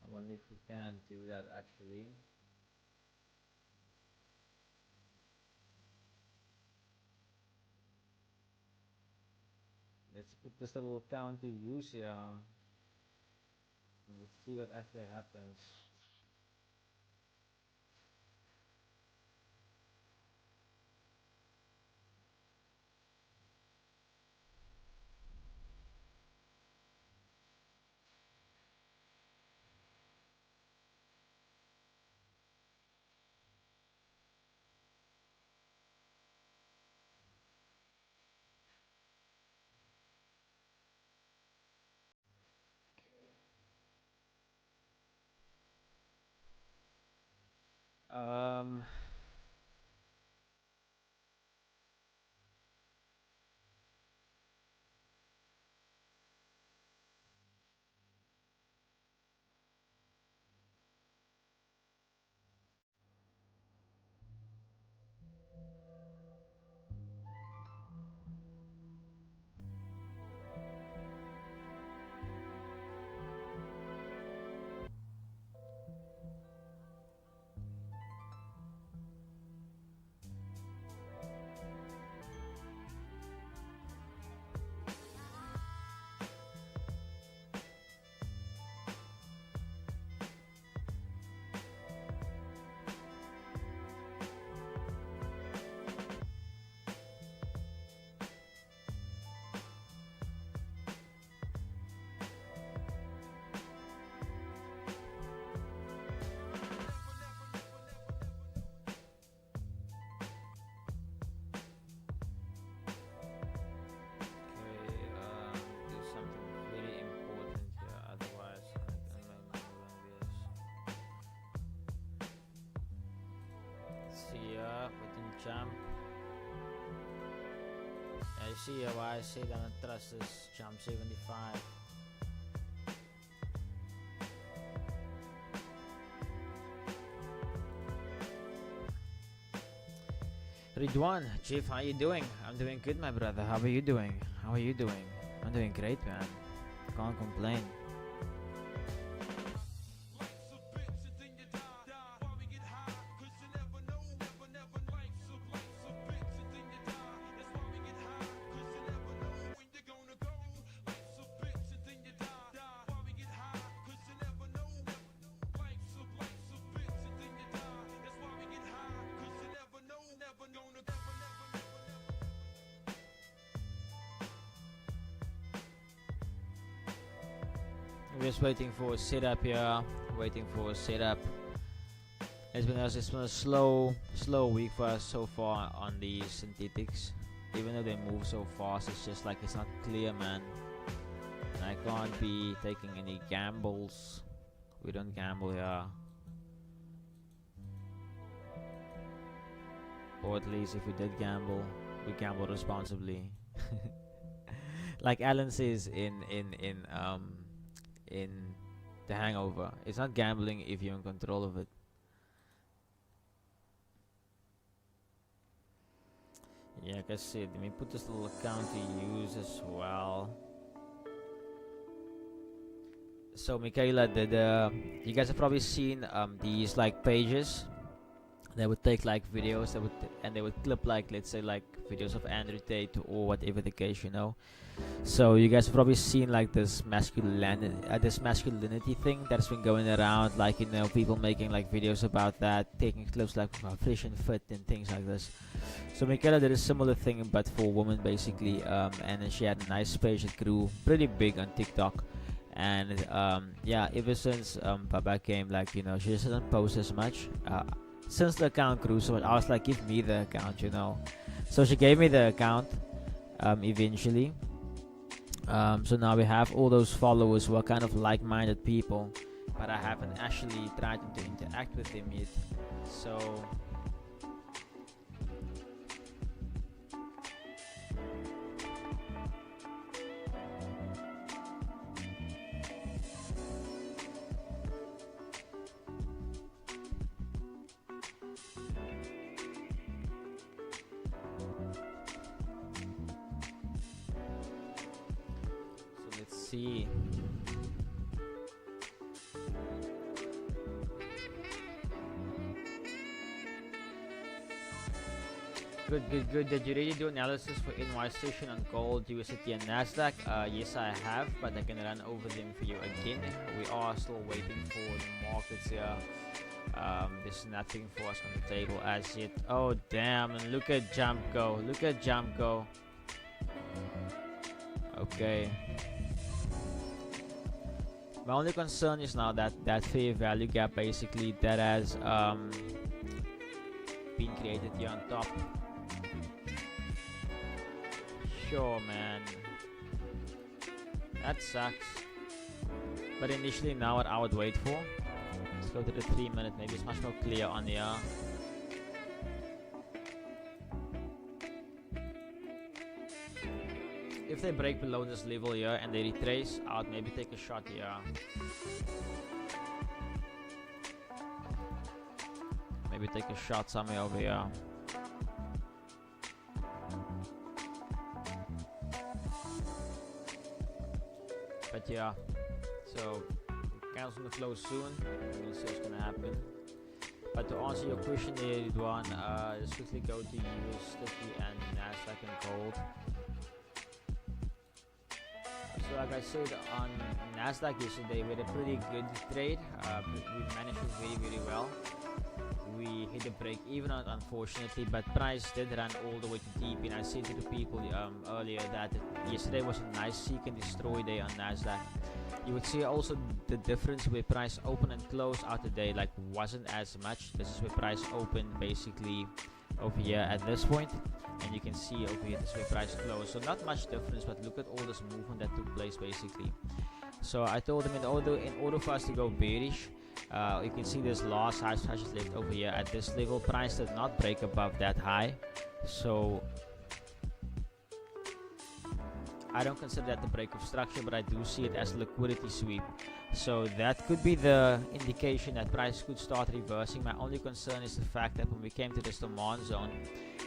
I wonder if we can do that actually. Let's put this little town to use here. Let's see what actually happens. Um, okay, do something really important here. Otherwise, I'm not doing this. Let's see, within jump. Yeah, you see why I say that I trust this jump 75. Ridwan, Chief, how you doing? I'm doing good, my brother. How are you doing? How are you doing? I'm doing great, man. Can't complain. We're just waiting for a setup here. Waiting for a setup. It's been a slow week for us so far on the synthetics. Even though they move so fast, it's just like it's not clear, man. And I can't be taking any gambles. We don't gamble here. Or at least if we did gamble, we gamble responsibly. Like Alan says in The Hangover, it's not gambling if you're in control of it. Yeah, like I said, let me put this little account to use as well. So Michaela did you guys have probably seen these like pages. They would take like videos, and they would clip like, let's say, like videos of Andrew Tate or whatever the case, you know. So you guys have probably seen like this masculinity thing that's been going around, like, you know, people making like videos about that, taking clips like Fish and Fit and things like this. So Michaela did a similar thing but for women basically, and then she had a nice page that grew pretty big on TikTok. And yeah, ever since Baba came, like, you know, she just doesn't post as much. Since the account grew so much, I was like, give me the account, you know. So she gave me the account eventually. So now we have all those followers who are kind of like-minded people, but I haven't actually tried to interact with him yet. So let's see. Good. Did you really do analysis for NY session on gold, USD, and Nasdaq? Yes, I have, but I can run over them for you again. We are still waiting for the markets here. There's nothing for us on the table as yet. Oh damn! And look at jump go. Look at jump go. Okay. My only concern is now that fair value gap basically that has been created here on top. Sure, man. That sucks. But initially, now what I would wait for. Let's go to the 3 minute. Maybe it's much more clear on here. If they break below this level here and they retrace, I would maybe take a shot here. Maybe take a shot somewhere over here. But yeah, so candles on the flow soon. We'll see what's gonna happen. But to answer your question there, Ridwan, let's quickly go to USD and Nasdaq and gold. So like I said on Nasdaq yesterday, we had a pretty good trade. We managed it very well. We hit a break even out, unfortunately, but price did run all the way to deep. And I said to the people earlier that yesterday was a nice seek and destroy day on Nasdaq. You would see also the difference where price open and close out today like wasn't as much. This is where price opened basically over here at this point, and you can see over here this is where price closed. So not much difference, but look at all this movement that took place basically. So I told them in order for us to go bearish, you can see this last high just left over here at this level. Price did not break above that high, so I don't consider that the break of structure, but I do see it as a liquidity sweep. So that could be the indication that price could start reversing. My only concern is the fact that when we came to this demand zone,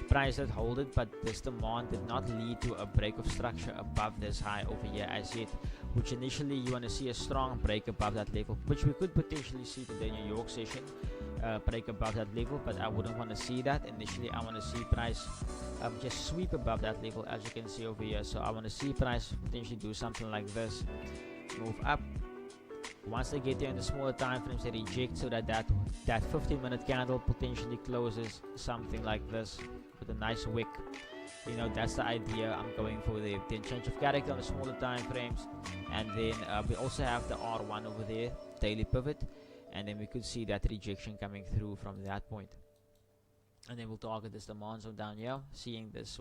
price did hold it, but this demand did not lead to a break of structure above this high over here as yet, which initially you want to see a strong break above that level, which we could potentially see today in New York session, break above that level, but I wouldn't want to see that. Initially I want to see price just sweep above that level, as you can see over here. So I want to see price potentially do something like this, move up. Once they get there in the smaller time frames, they reject, so that 15-minute candle potentially closes something like this with a nice wick. You know, that's the idea I'm going for there. Then change of character on the smaller time frames, and then we also have the R1 over there, daily pivot, and then we could see that rejection coming through from that point. And then we'll target this demand zone down here, seeing this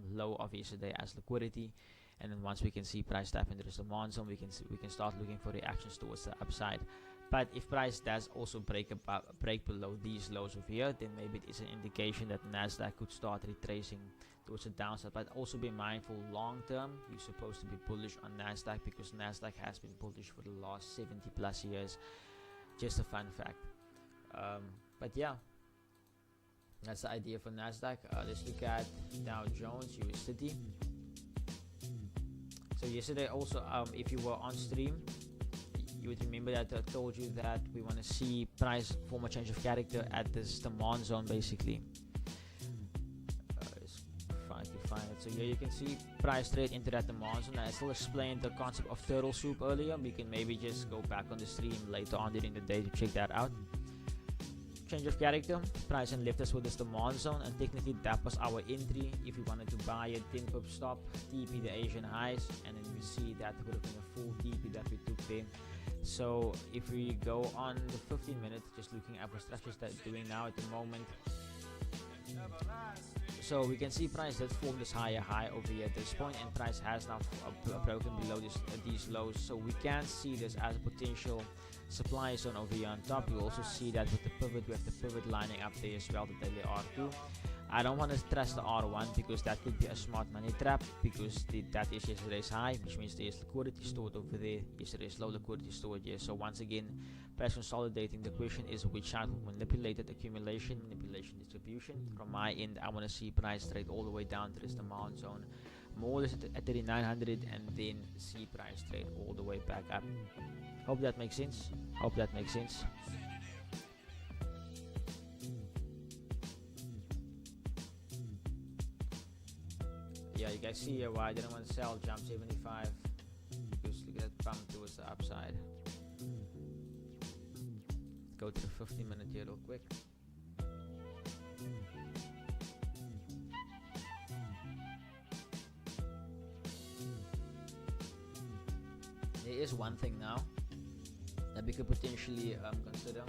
low of yesterday as liquidity. And then once we can see price tap into this demand zone, we can start looking for reactions towards the upside. But if price does also break below these lows over here, then maybe it is an indication that Nasdaq could start retracing towards the downside. But also be mindful, long term you're supposed to be bullish on Nasdaq, because Nasdaq has been bullish for the last 70 plus years. Just a fun fact. But yeah, that's the idea for Nasdaq. Let's look at Dow Jones, USD. So yesterday also, if you were on stream, you would remember that I told you that we want to see price form a change of character at this demand zone basically. So here you can see price trade into that demand zone. I still explained the concept of turtle soup earlier. We can maybe just go back on the stream later on during the day to check that out. Change of character, price and left us with this demand zone, and technically that was our entry. If we wanted to buy a 10 pip stop, TP the Asian highs, and then we see that would have been a full TP that we took there. So if we go on the 15 minutes, just looking at what structures that doing now at the moment. So we can see price that formed this higher high over here at this point, and price has now broken below these lows. So we can see this as a potential supply zone over here on top. You also see that with the pivot, we have the pivot lining up there as well, the daily R2. I don't want to trust the R1 because that could be a smart money trap, because that is yesterday's high, which means there's liquidity stored over there. Yesterday's low liquidity stored here. So once again, price consolidating. The question is which side will manipulate it, accumulation, manipulation, distribution. From my end, I want to see price trade all the way down to this demand zone, more or less at 3900, and then see price trade all the way back up. Hope that makes sense. Hope that makes sense. Yeah, you guys see here why I didn't want to sell jump 75, because look at that pump towards the upside. Go to the 15-minute here real quick. There is one thing now that we could potentially consider,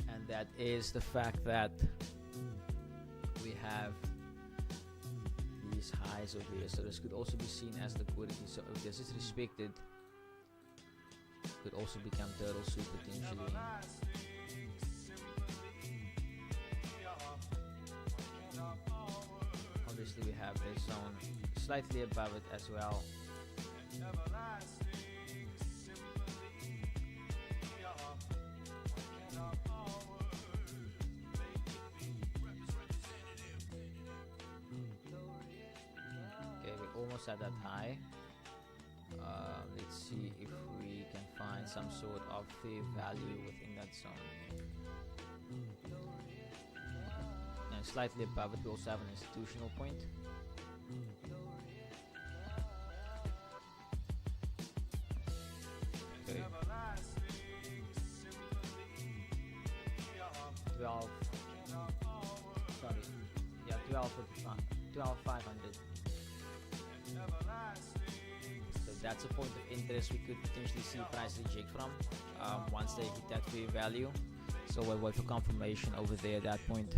and that is the fact that we have these highs over here. So this could also be seen as liquidity. So if this is respected, could also become turtle soup potentially. Obviously we have this zone slightly above it as well. Okay, we're almost at that high. Let's see if we can find some sort of fair value within that zone. And slightly above it, we also have an institutional point. Okay. 12. Sorry. Yeah, 12,500. So that's a point of interest we could potentially see price reject from once they hit that fair value. So we'll wait for confirmation over there at that point.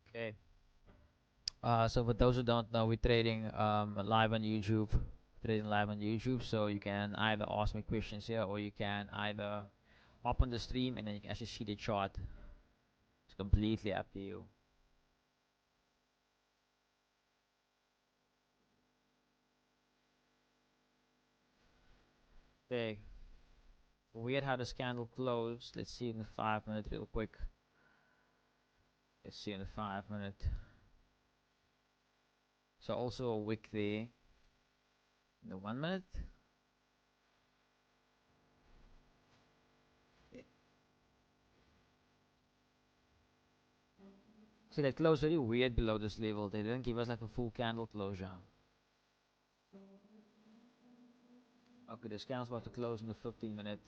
Okay. So for those who don't know, we're trading live on YouTube. Trading live on YouTube, so you can either ask me questions here, or you can either hop on the stream and then you can actually see the chart. It's completely up to you. Okay. Weird how this candle closed. Let's see in the 5 minute real quick. Let's see in the 5 minute. So also a wick there. In the 1 minute. See, that closed very weird below this level. They didn't give us like a full candle closure. Okay, this candle's about to close in the 15 minute.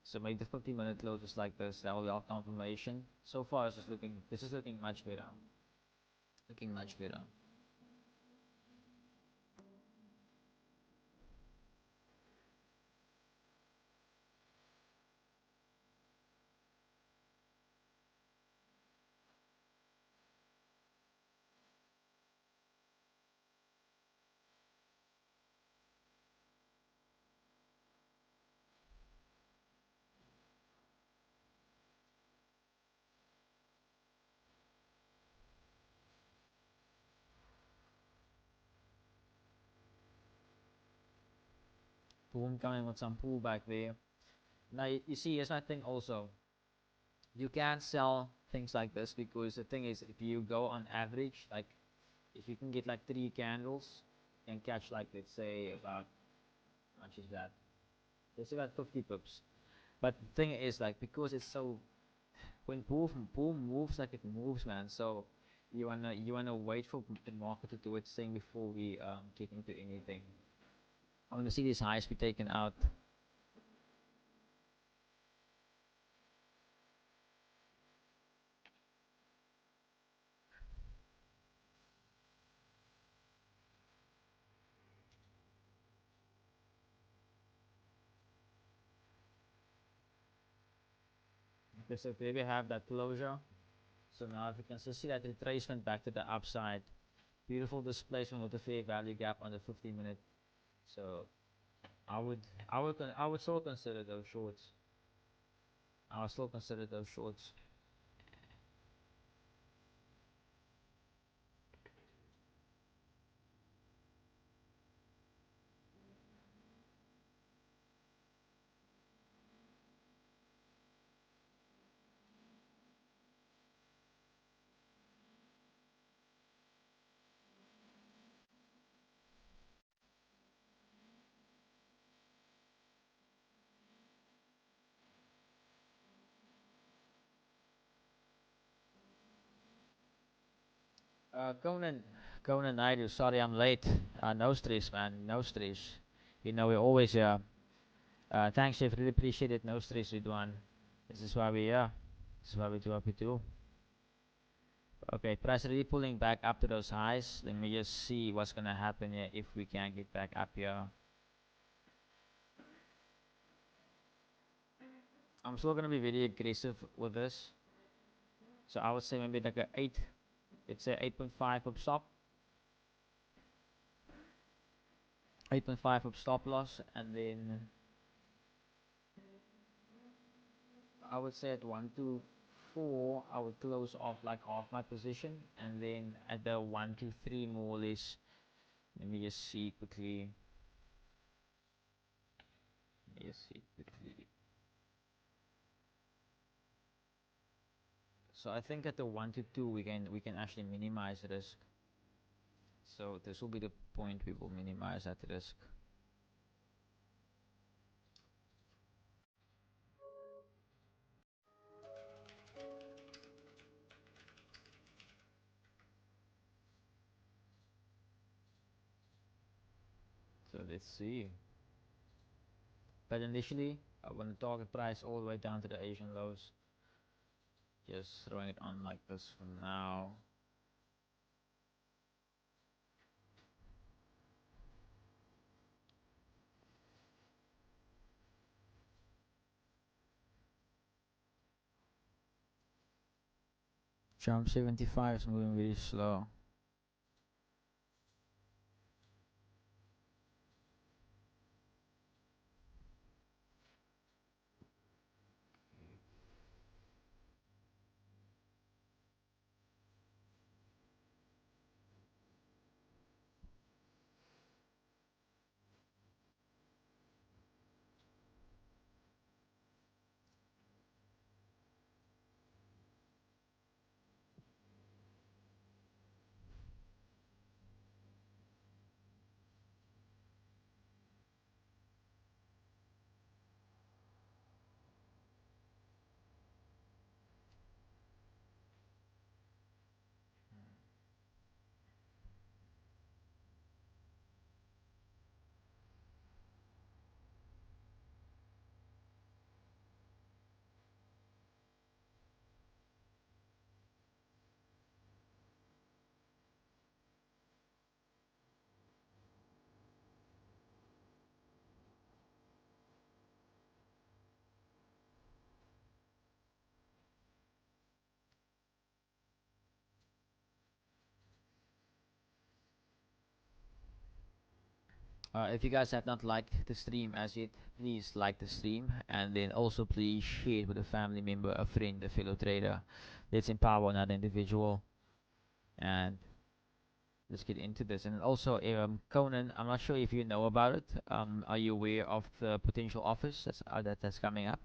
So maybe the 15 minute closes like this. That will be our confirmation. So far, this is looking much better. Looking much better. Boom, coming with some pullback there. Now you see, here's my thing also. You can't sell things like this, because the thing is, if you go on average, like if you can get like 3 candles, can catch like, let's say, about, how much is that? It's about 50 pips. But the thing is, like, because it's so, when boom moves like it moves, man. So you wanna wait for the market to do its thing before we get into anything. I want to see these highs be taken out. Okay, so there we have that closure. So now if you can still see that retracement back to the upside, beautiful displacement with the fair value gap on the 15-minute. So I would I would still consider those shorts. I would still consider those shorts. Conan, I do. Sorry, I'm late. No stress, man. No stress. You know we always thanks, Chef. Really appreciate it. No stress, Ridwan. This is why we This is why we do what we do. Okay, price really pulling back up to those highs. Let me just see what's gonna happen here if we can get back up here. I'm still gonna be very aggressive with this. So I would say maybe like a 8. It's a 8.5 of stop. 8.5 of stop loss, and then I would say at 1 2 4 I would close off like half my position, and then at the 1 2 3 more or less. Let me just see quickly. Let me just see quickly. So I think at the 1 to 2 we can actually minimize risk. So this will be the point we will minimize that risk. So let's see. But initially, I want to target price all the way down to the Asian lows. Just throwing it on like this for now. Jump 75 is moving really slow. If you guys have not liked the stream as yet, please like the stream, and then also please share it with a family member, a friend, a fellow trader. Let's empower another individual, and let's get into this. And also, Conan, I'm not sure if you know about it. Are you aware of the potential offers that's coming up?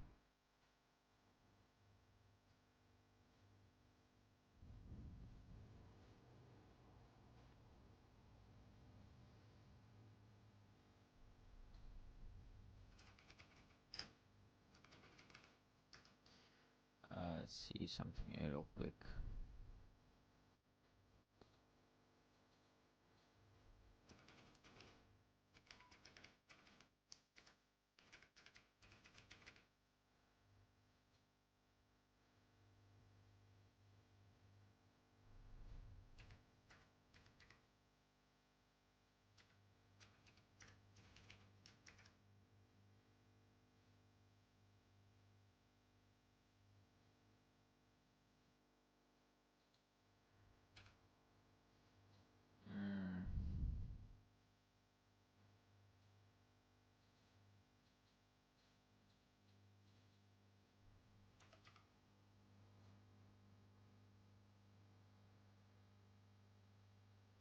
see something here real quick. Mm.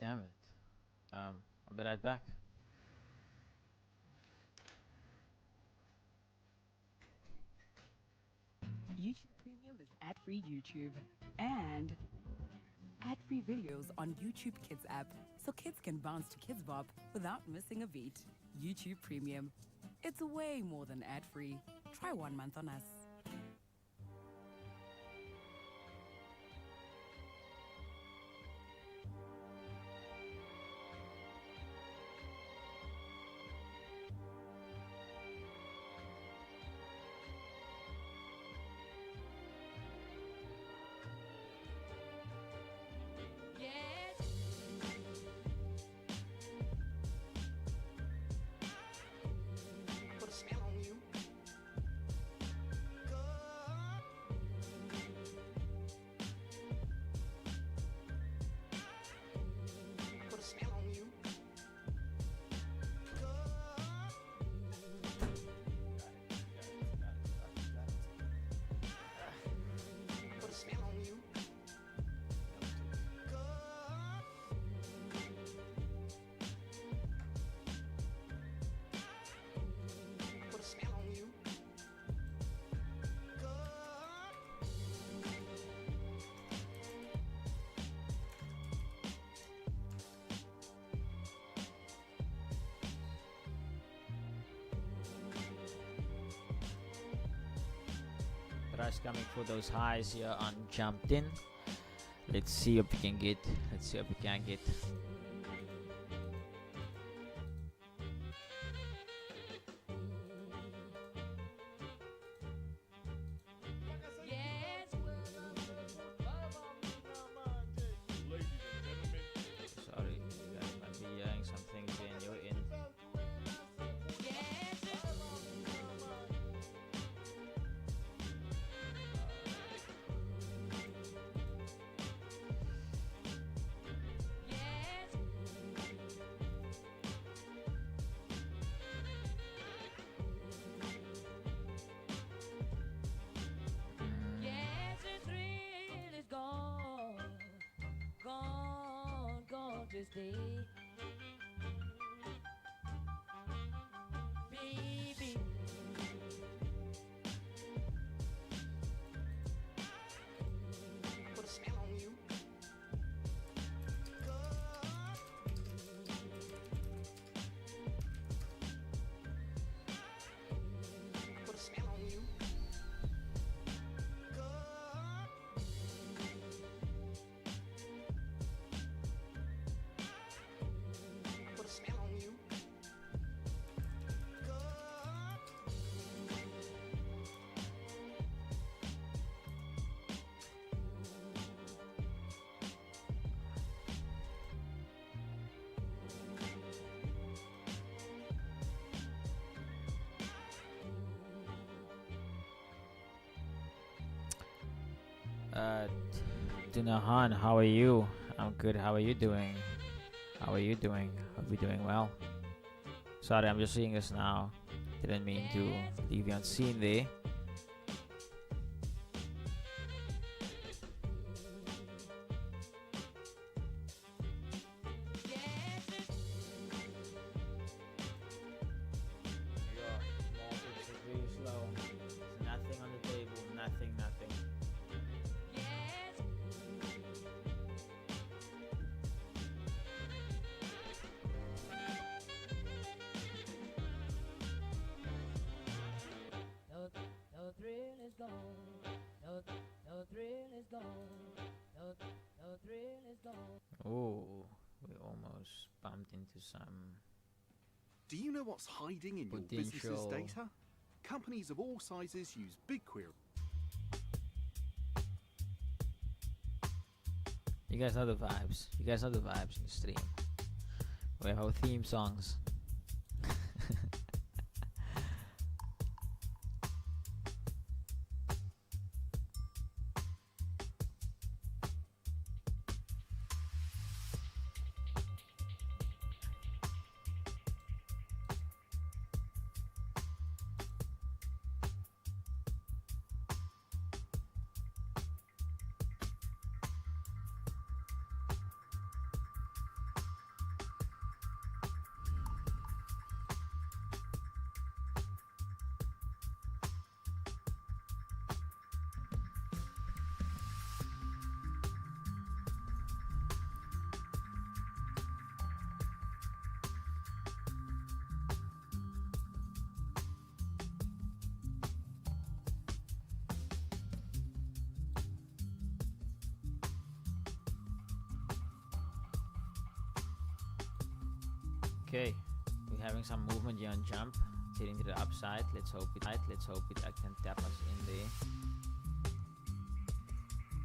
Damn it. I'll be right back. YouTube Premium is ad-free YouTube and ad-free videos on YouTube Kids app, so kids can bounce to Kids Bop without missing a beat. YouTube Premium. It's way more than ad-free. Try 1 month on us. Put a spell on you. Put a spell on you. Put a spell on you. Put a spell on you. Price coming for those highs here on jumped in. Let's see what we can get. Let's see what we can get. Sorry, you guys might be hearing some things in your end. To stay, baby. Put a spell on you. Put a spell on you. Put a spell on you. Dunahan, how are you? I'm good. How are you doing? How are you doing? Hope you're doing well. Sorry, I'm just seeing this now. Didn't mean to leave you unseen there. Nothing on the table. Nothing. No thrill is gone. No thrill Oh, we almost bumped into some Do you know what's hiding in your business's potential. data? Companies of all sizes use BigQuery. You guys know the vibes. You guys know the vibes in the stream. We have our theme songs. Okay, we're having some movement here on jump. It's heading to the upside. Let's hope it can tap us in there.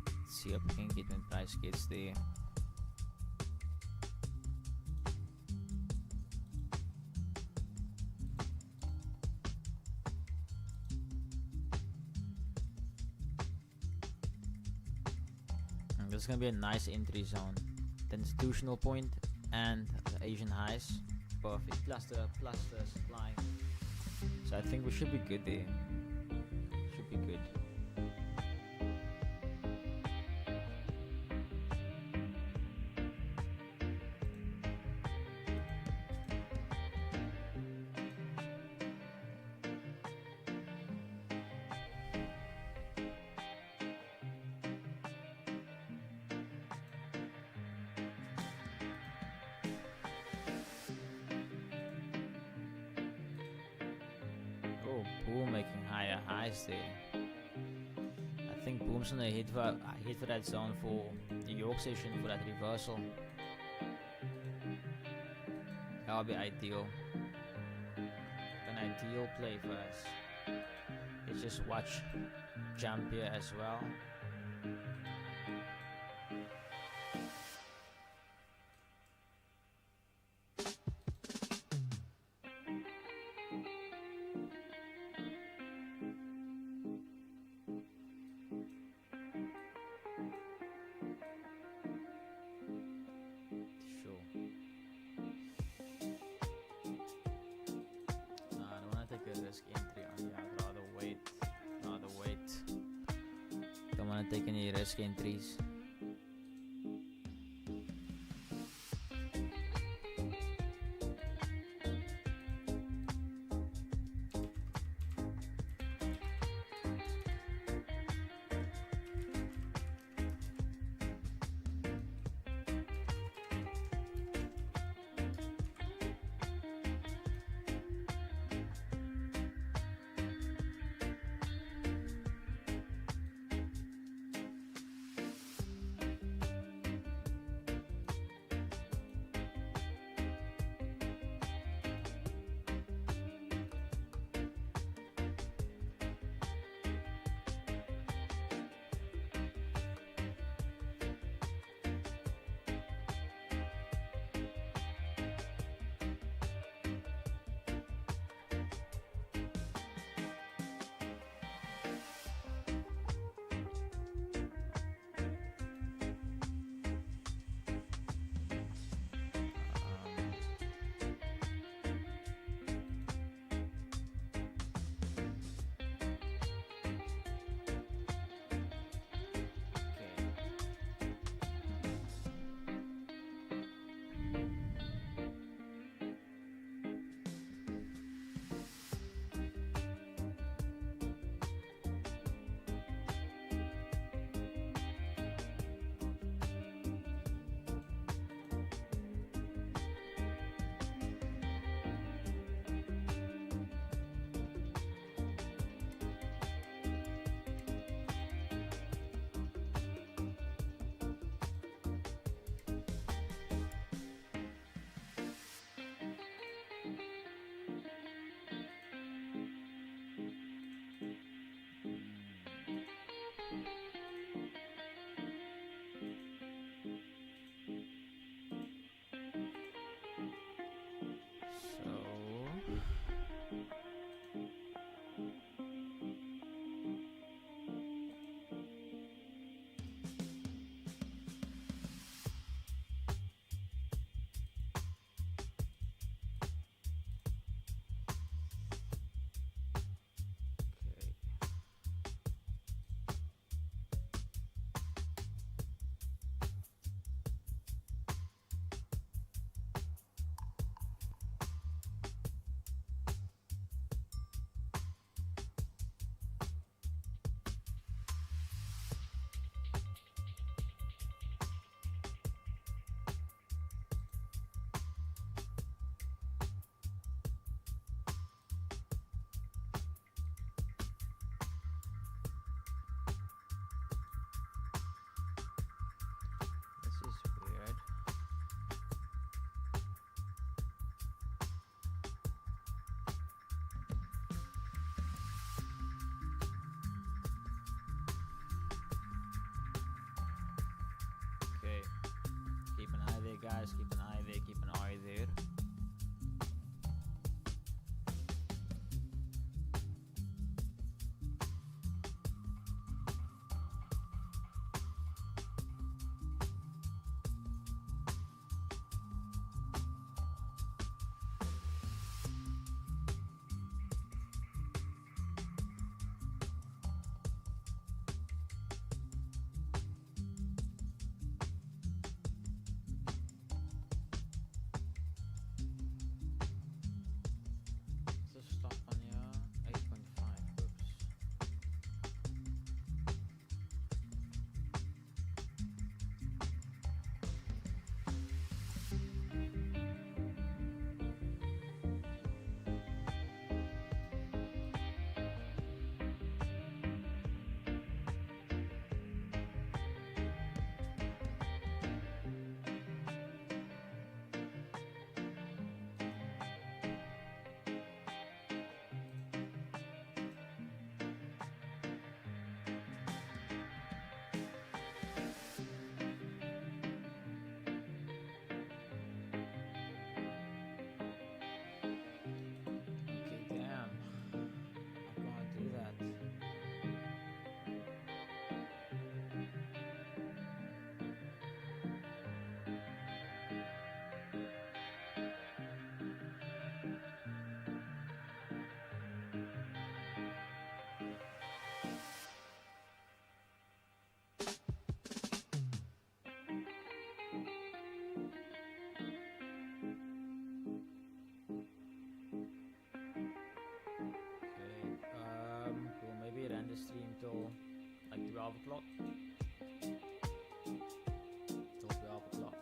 Let's see if we can get when price gets there. And this is gonna be a nice entry zone. The institutional point and the Asian highs. Perfect. Plus the supply. So I think we should be good there. Should be good. Boom making higher highs there. I think Boom's gonna hit for that zone for the York session for that reversal. That would be ideal. An ideal play for us. Let's just watch jump here as well. Take any risk entries. there. Let's stop on here. 8.5. Oops. Okay, damn. I'm gonna do that. Okay, we'll maybe end the stream till like 12 o'clock. Till 12 o'clock.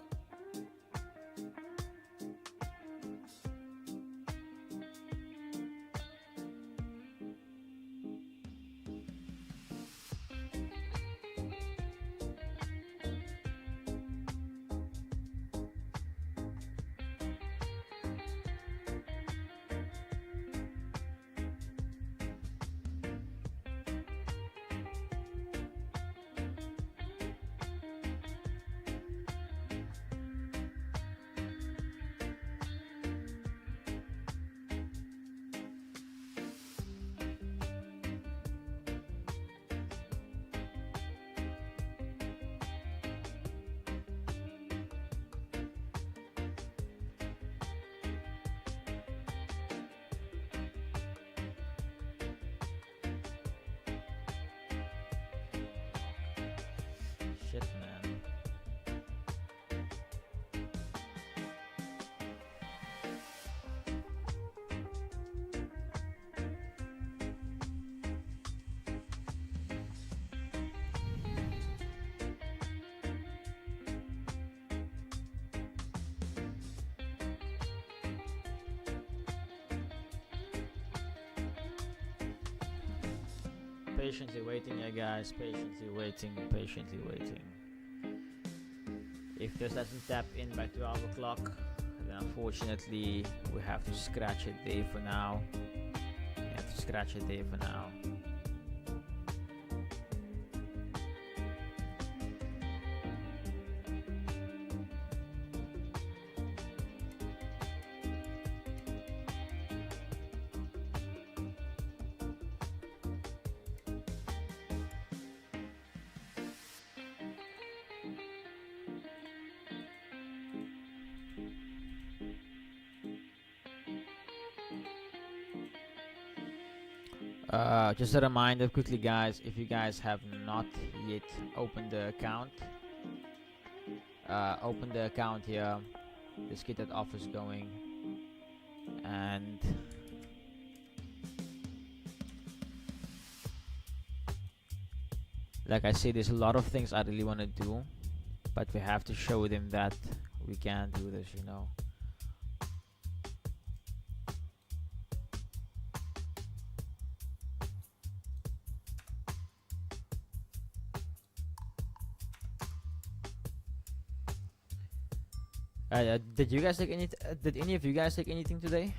Shit, man. Patiently waiting, yeah, guys. Patiently waiting, patiently waiting. If this doesn't tap in by 12 o'clock, then unfortunately we have to scratch it there for now. We have to scratch it there for now. Just a reminder quickly, guys, if you guys have not yet opened the account, open the account here. Let's get that offers going. And like I said, there's a lot of things I really want to do, but we have to show them that we can do this, you know. Did you guys take any? Did any of you guys take anything today?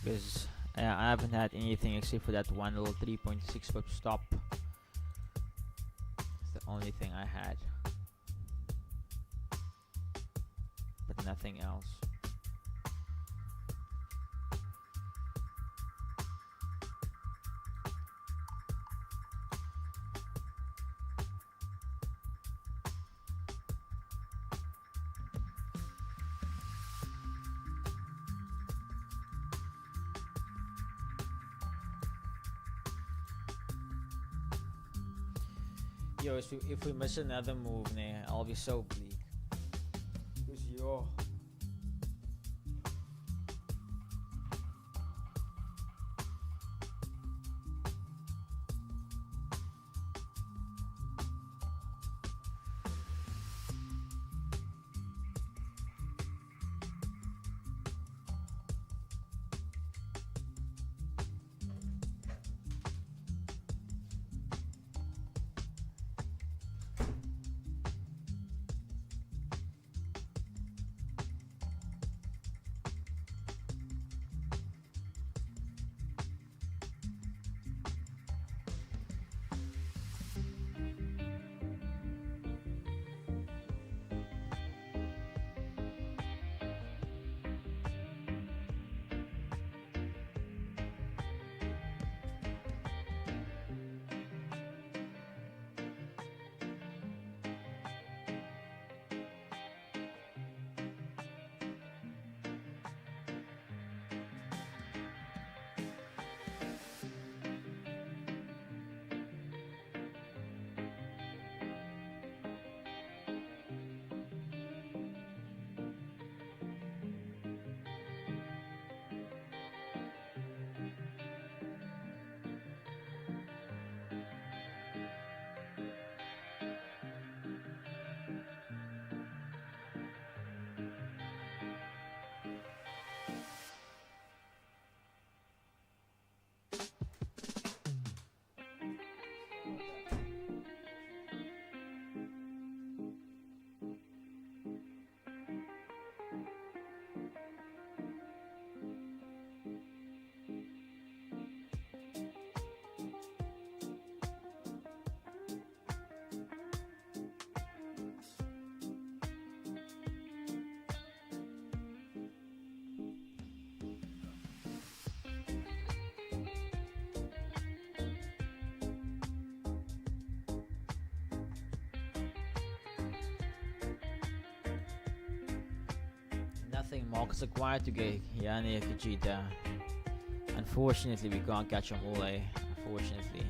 Because I haven't had anything except for that one little 3.6 pip stop. It's the only thing I had, but nothing else. Yo, if we miss another move, nah, I'll be so bleak. Cause yo. Nothing, markets are quiet today. Yani Vegeta. Unfortunately, we can't catch them all, eh? Unfortunately.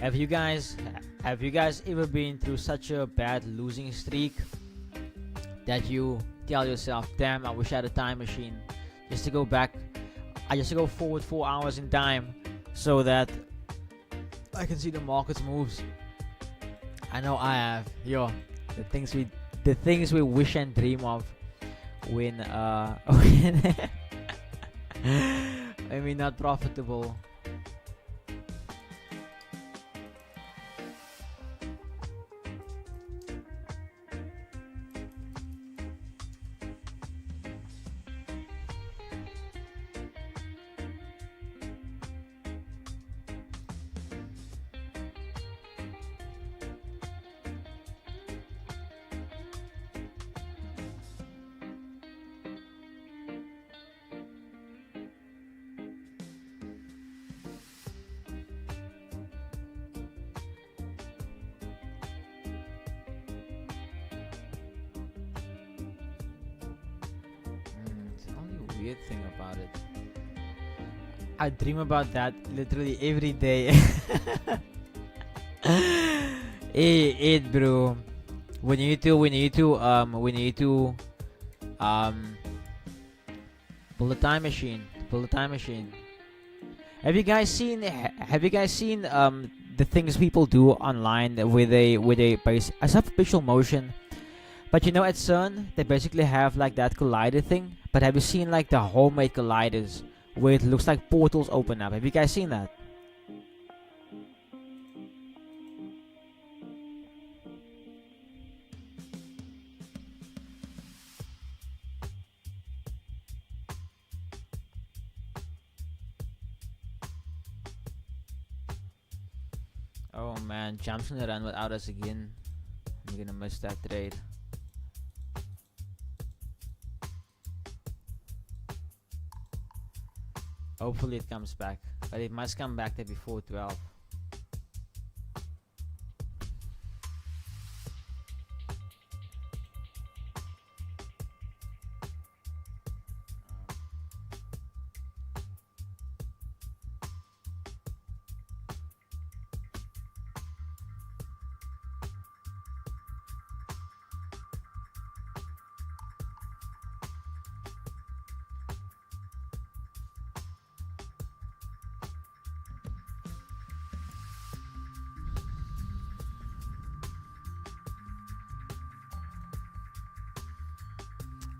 Have you guys ever been through such a bad losing streak that you tell yourself, damn, I wish I had a time machine just to go back, I just to go forward 4 hours in time so that I can see the market's moves? I know I have. Yo, the things we wish and dream of when when we're not profitable. Weird thing about it, I dream about that literally every day. It bro, we need to pull the time machine. Have you guys seen the things people do online with a base as a visual motion? But you know, at CERN, they basically have like that collider thing. But have you seen like the homemade colliders where it looks like portals open up? Have you guys seen that? Oh man, Jamp's gonna run without us again. I'm gonna miss that trade. Hopefully it comes back, but it must come back there before 12.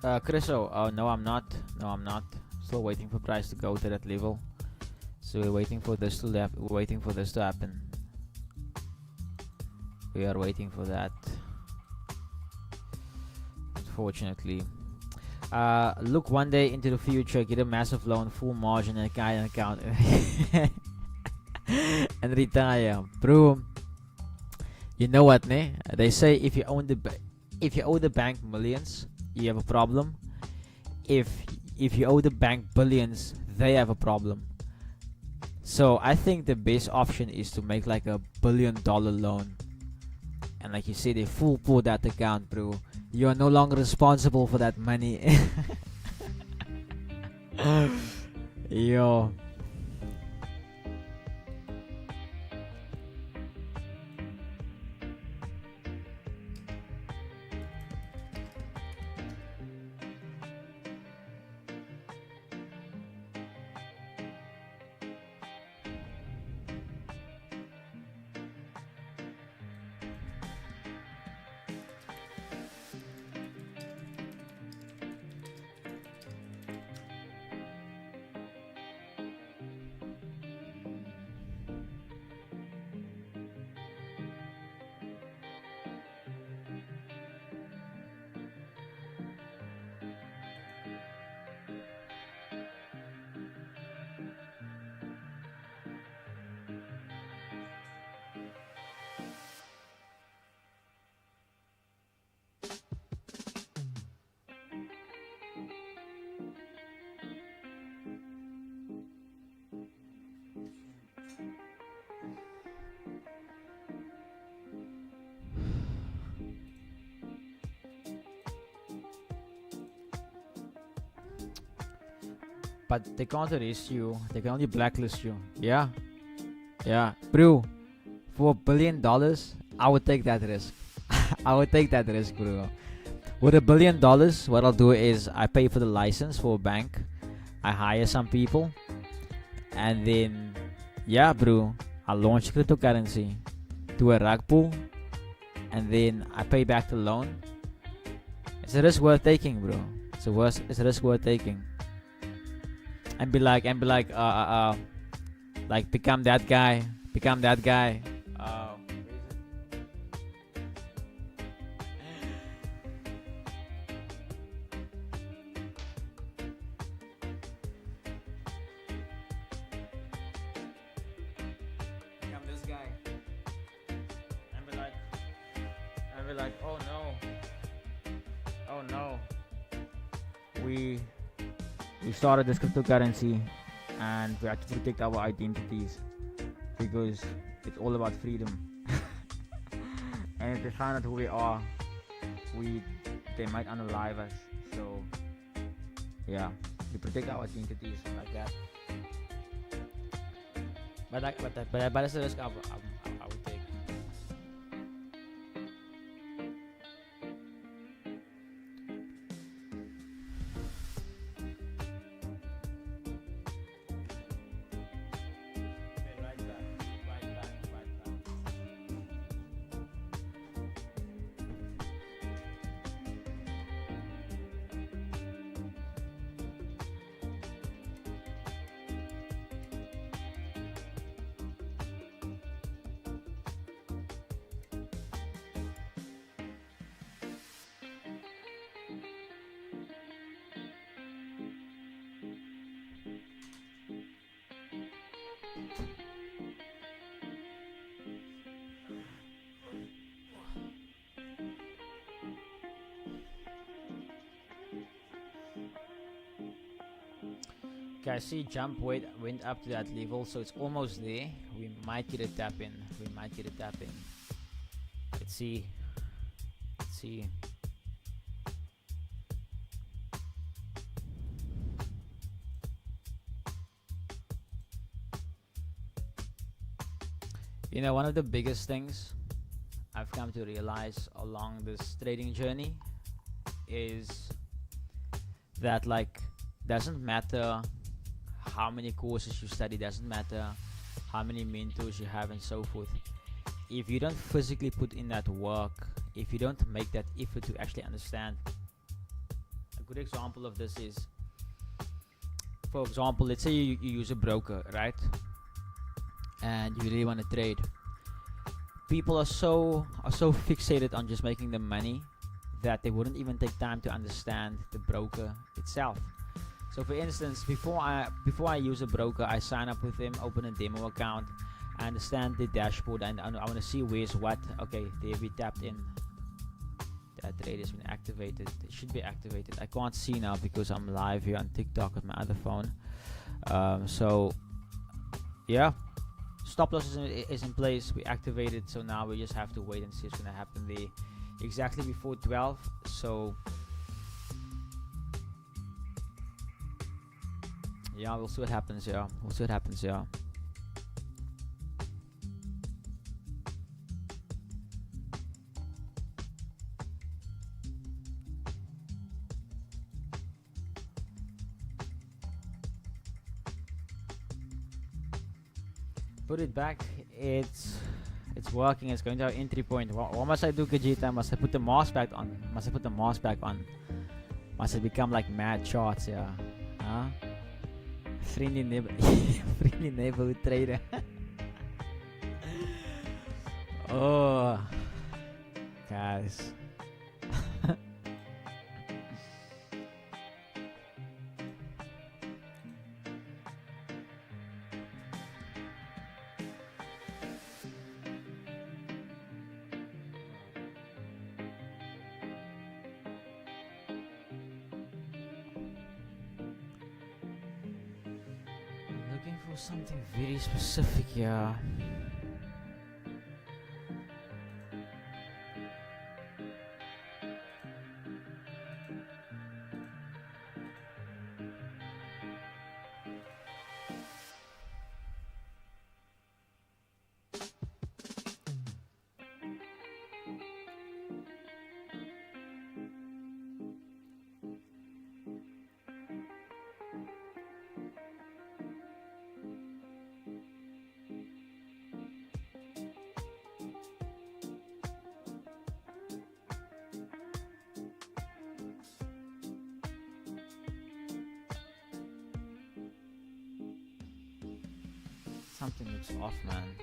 Chriso, oh no, I'm not. No, I'm not. Still waiting for price to go to that level. So we're waiting for this to happen. We are waiting for that. Unfortunately. Look one day into the future, get a massive loan, full margin, and a guy account, and retire, bro. You know what, ne? They say if you owe the bank millions, you have a problem. If you owe the bank billions, they have a problem. So I think the best option is to make like a $1 billion loan, and like you say, they full pull that account, bro. You are no longer responsible for that money. Yo. But they can't arrest you. They can only blacklist you. Yeah. Yeah. Bro, for $1 billion, I would take that risk. I would take that risk, bro. With $1 billion, what I'll do is I pay for the license for a bank. I hire some people. And then, yeah, bro, I launch cryptocurrency to a rug pool. And then I pay back the loan. It's a risk worth taking, bro. It's a risk worth taking. And be like, like become that guy. Become this guy. And be like, oh no. We started this cryptocurrency and we have to protect our identities because it's all about freedom. And if they find out who we are, they might unalive us. So yeah, we protect our identities like that. But that's the risk I would take. Okay, I see jump weight went up to that level, so it's almost there. We might get a tap in. Let's see. You know, one of the biggest things I've come to realize along this trading journey is that, like, doesn't matter how many courses you study, doesn't matter how many mentors you have and so forth. If you don't physically put in that work, if you don't make that effort to actually understand good example of this is, for example, let's say you use a broker, right? And you really want to trade. People are so fixated on just making the money that they wouldn't even take time to understand the broker itself. So for instance, before I use a broker, I sign up with them, open a demo account, I understand the dashboard, and I want to see where's what. Okay, there we tapped in. That trade has been activated. It should be activated. I can't see now because I'm live here on TikTok with my other phone. So yeah, stop loss is in place. We activated, so now we just have to wait and see what's gonna happen there. Exactly before 12. So yeah, we'll see what happens. Yeah, we'll see what happens. Yeah. Put it back. It's working. It's going to our entry point. What must I do, Kajita? Must I put the mask back on? Must I put the mask back on? Must it become like mad charts? Yeah. Huh? Friendly neighborhood trader. Oh, guys. Looking for something very specific, yeah. Something looks off, man.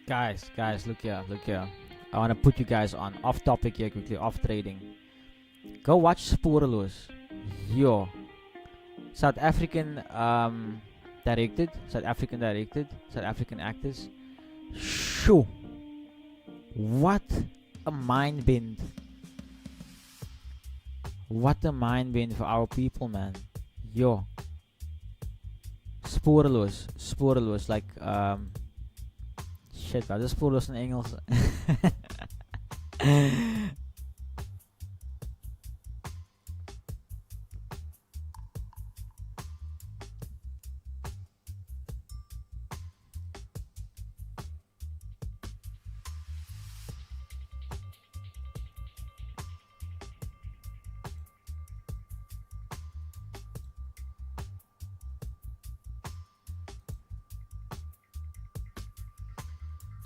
Guys, look here. I want to put you guys on off topic here quickly, off trading. Go watch Sporeloos. Yo. South African directed, South African actors. Shoo. What a mind bend. What a mind bend for our people, man. Yo. Sporeloos, like Shit, I just pulled us in Engels.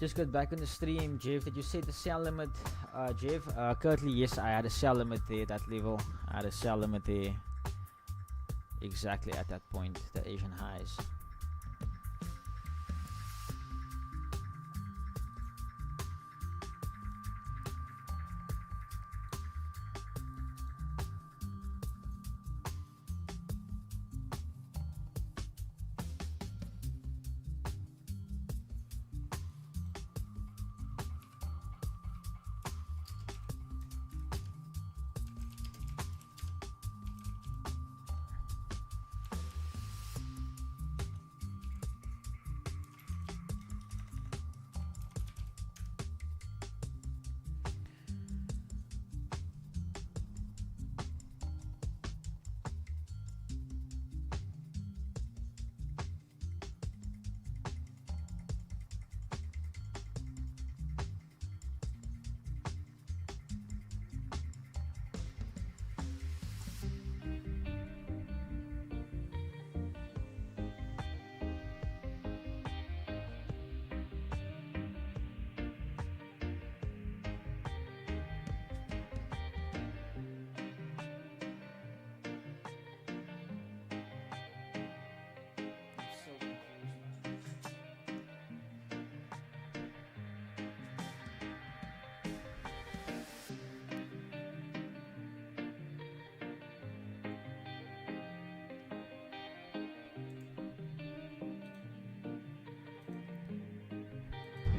Just got back on the stream, Jeff. Did you say the sell limit, Jeff? Currently, yes, I had a sell limit there, that level. I had a sell limit there. Exactly at that point, the Asian highs.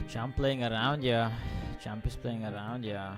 Champ playing around, yeah. Champ is playing around, yeah.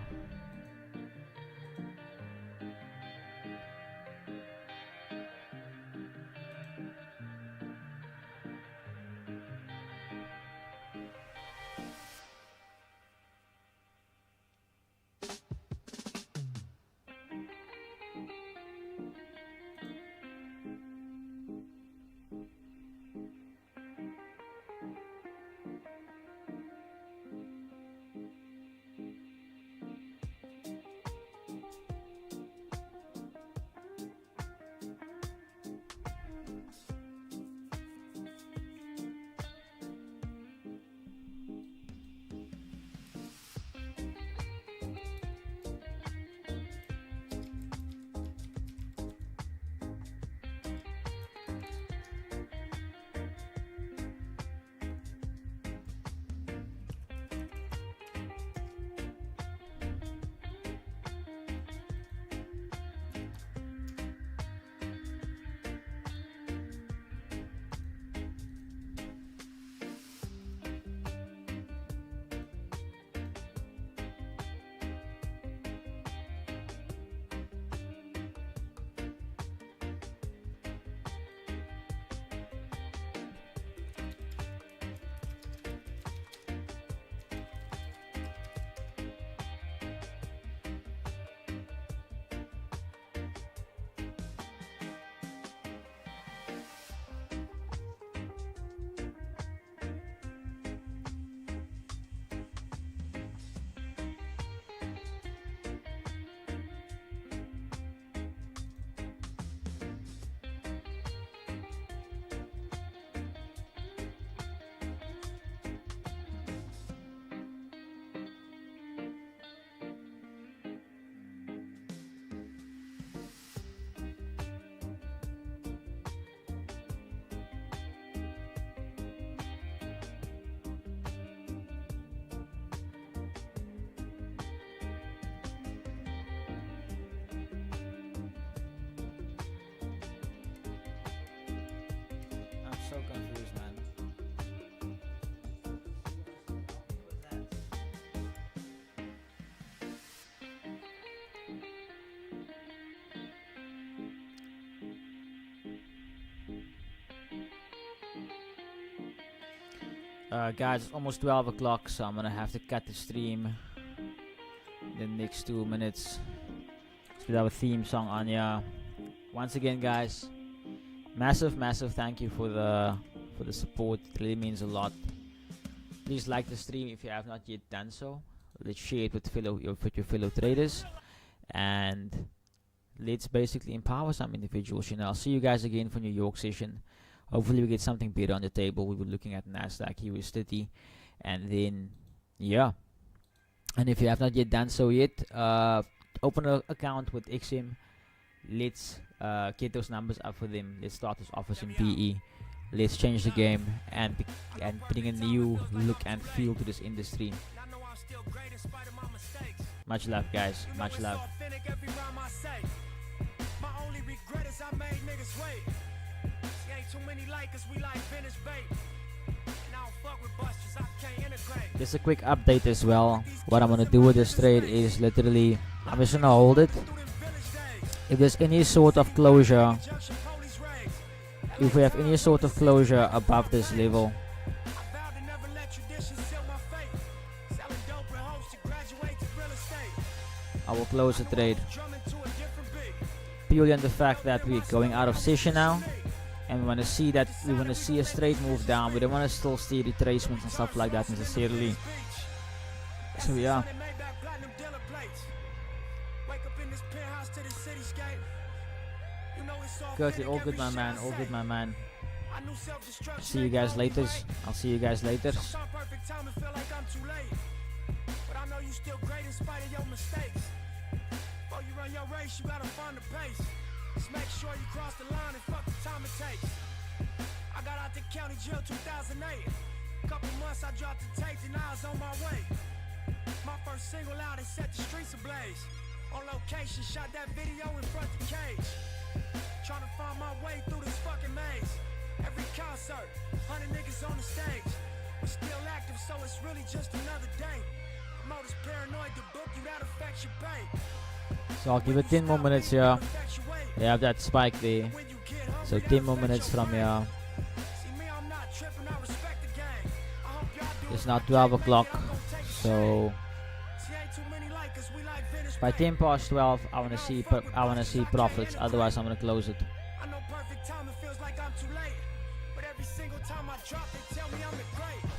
Guys, it's almost 12 o'clock, so I'm gonna have to cut the stream in the next 2 minutes. Let's have a theme song on ya. Once again, guys, massive thank you for the support. It really means a lot. Please like the stream if you have not yet done so. Let's share it with your fellow traders, and let's basically empower some individuals. I'll see you guys again for New York session. Hopefully we get something better on the table. We were looking at Nasdaq, USD, and then yeah. And if you have not yet done so yet, open an account with XM. Let's get those numbers up for them. Let's start this office in PE. Let's change the game and bring a new look and feel to this industry. Much love, guys. Much love. My only regret is I made niggas wait. Ain't too many like us, we like finished bait. And I don't fuck with busters, I can't integrate. Just a quick update as well. What I'm gonna do with this trade is literally, I'm just gonna hold it. If there's any sort of closure, if we have any sort of closure above this level, I will close the trade. Purely on the fact that we're going out of session now, and we want to see a straight move down. We don't want to still see retracements and stuff like that necessarily. So yeah. Curtly, all good, my man. All good, my man. See you guys later. I'll see you guys later. But I know you still great in spite of your mistakes. Before you run your race, you gotta find the pace. Just make sure you cross the line and fuck the time it takes. I got out the county jail 2008. Couple months I dropped the tape and I was on my way. My first single out and set the streets ablaze. On location, shot that video in front of the cage. Trying to find my way through this fucking maze. Every concert, 100 niggas on the stage. We're still active, so it's really just another day. Promoters paranoid, the book you that affects your pay. So I'll give it 10 more minutes here. They have that spike there. So 10 more minutes from here. It's now 12 o'clock. So by 10 past 12, I wanna see profits. Otherwise, I'm gonna close it. I know perfect time, it feels like I'm too late. But every single time I drop it, tell me I'm the great.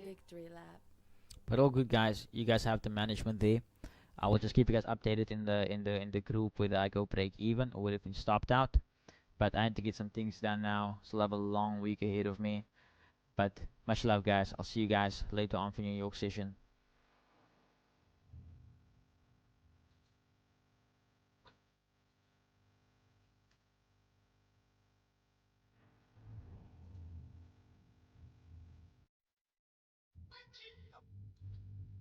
Victory lap. But all good, guys. You guys have the management there. I will just keep you guys updated in the group whether I go break even or whether it's been stopped out. But I need to get some things done now. Still have a long week ahead of me. But much love, guys. I'll see you guys later on for New York session.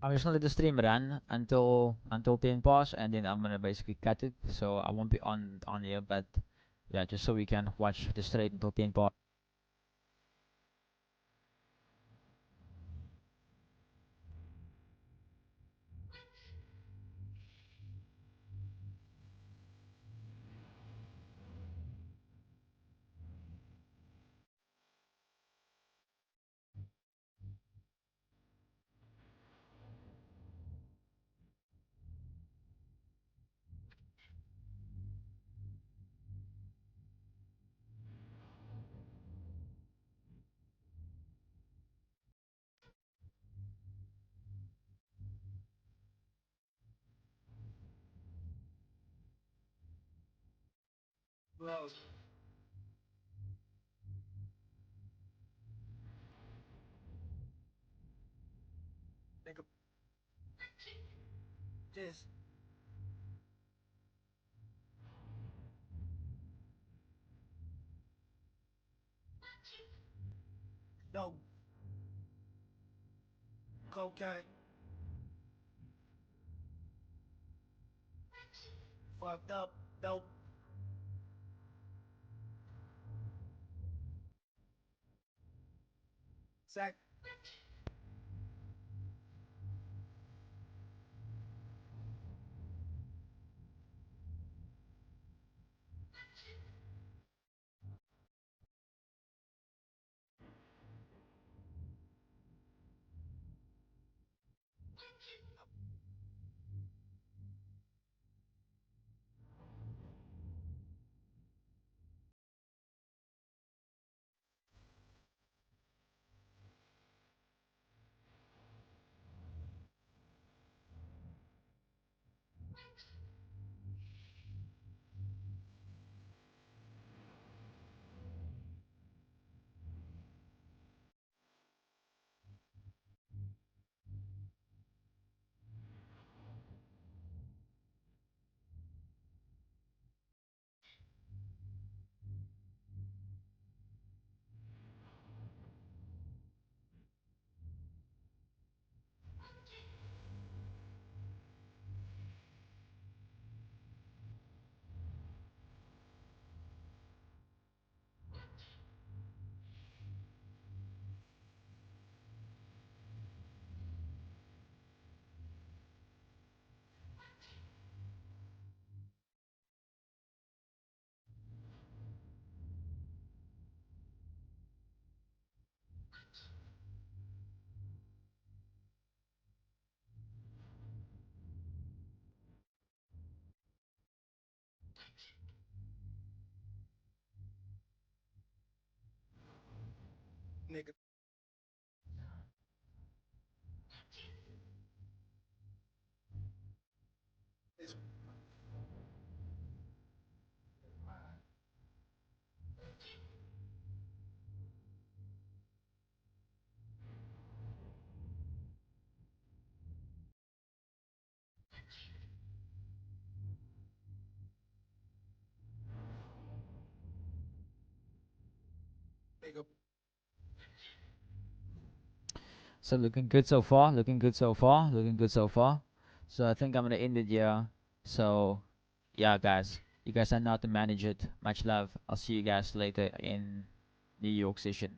I'm just gonna let the stream run until 10 past, and then I'm gonna basically cut it. So I won't be on here, but yeah, just so we can watch the straight until 10 past. Nigga, this. No. Cocaine. Fucked up. Dope. Sack. So looking good so far. Looking good so far. Looking good so far. So I think I'm gonna end it here. So yeah, guys, you guys are now to manage it. Much love. I'll see you guys later in New York session.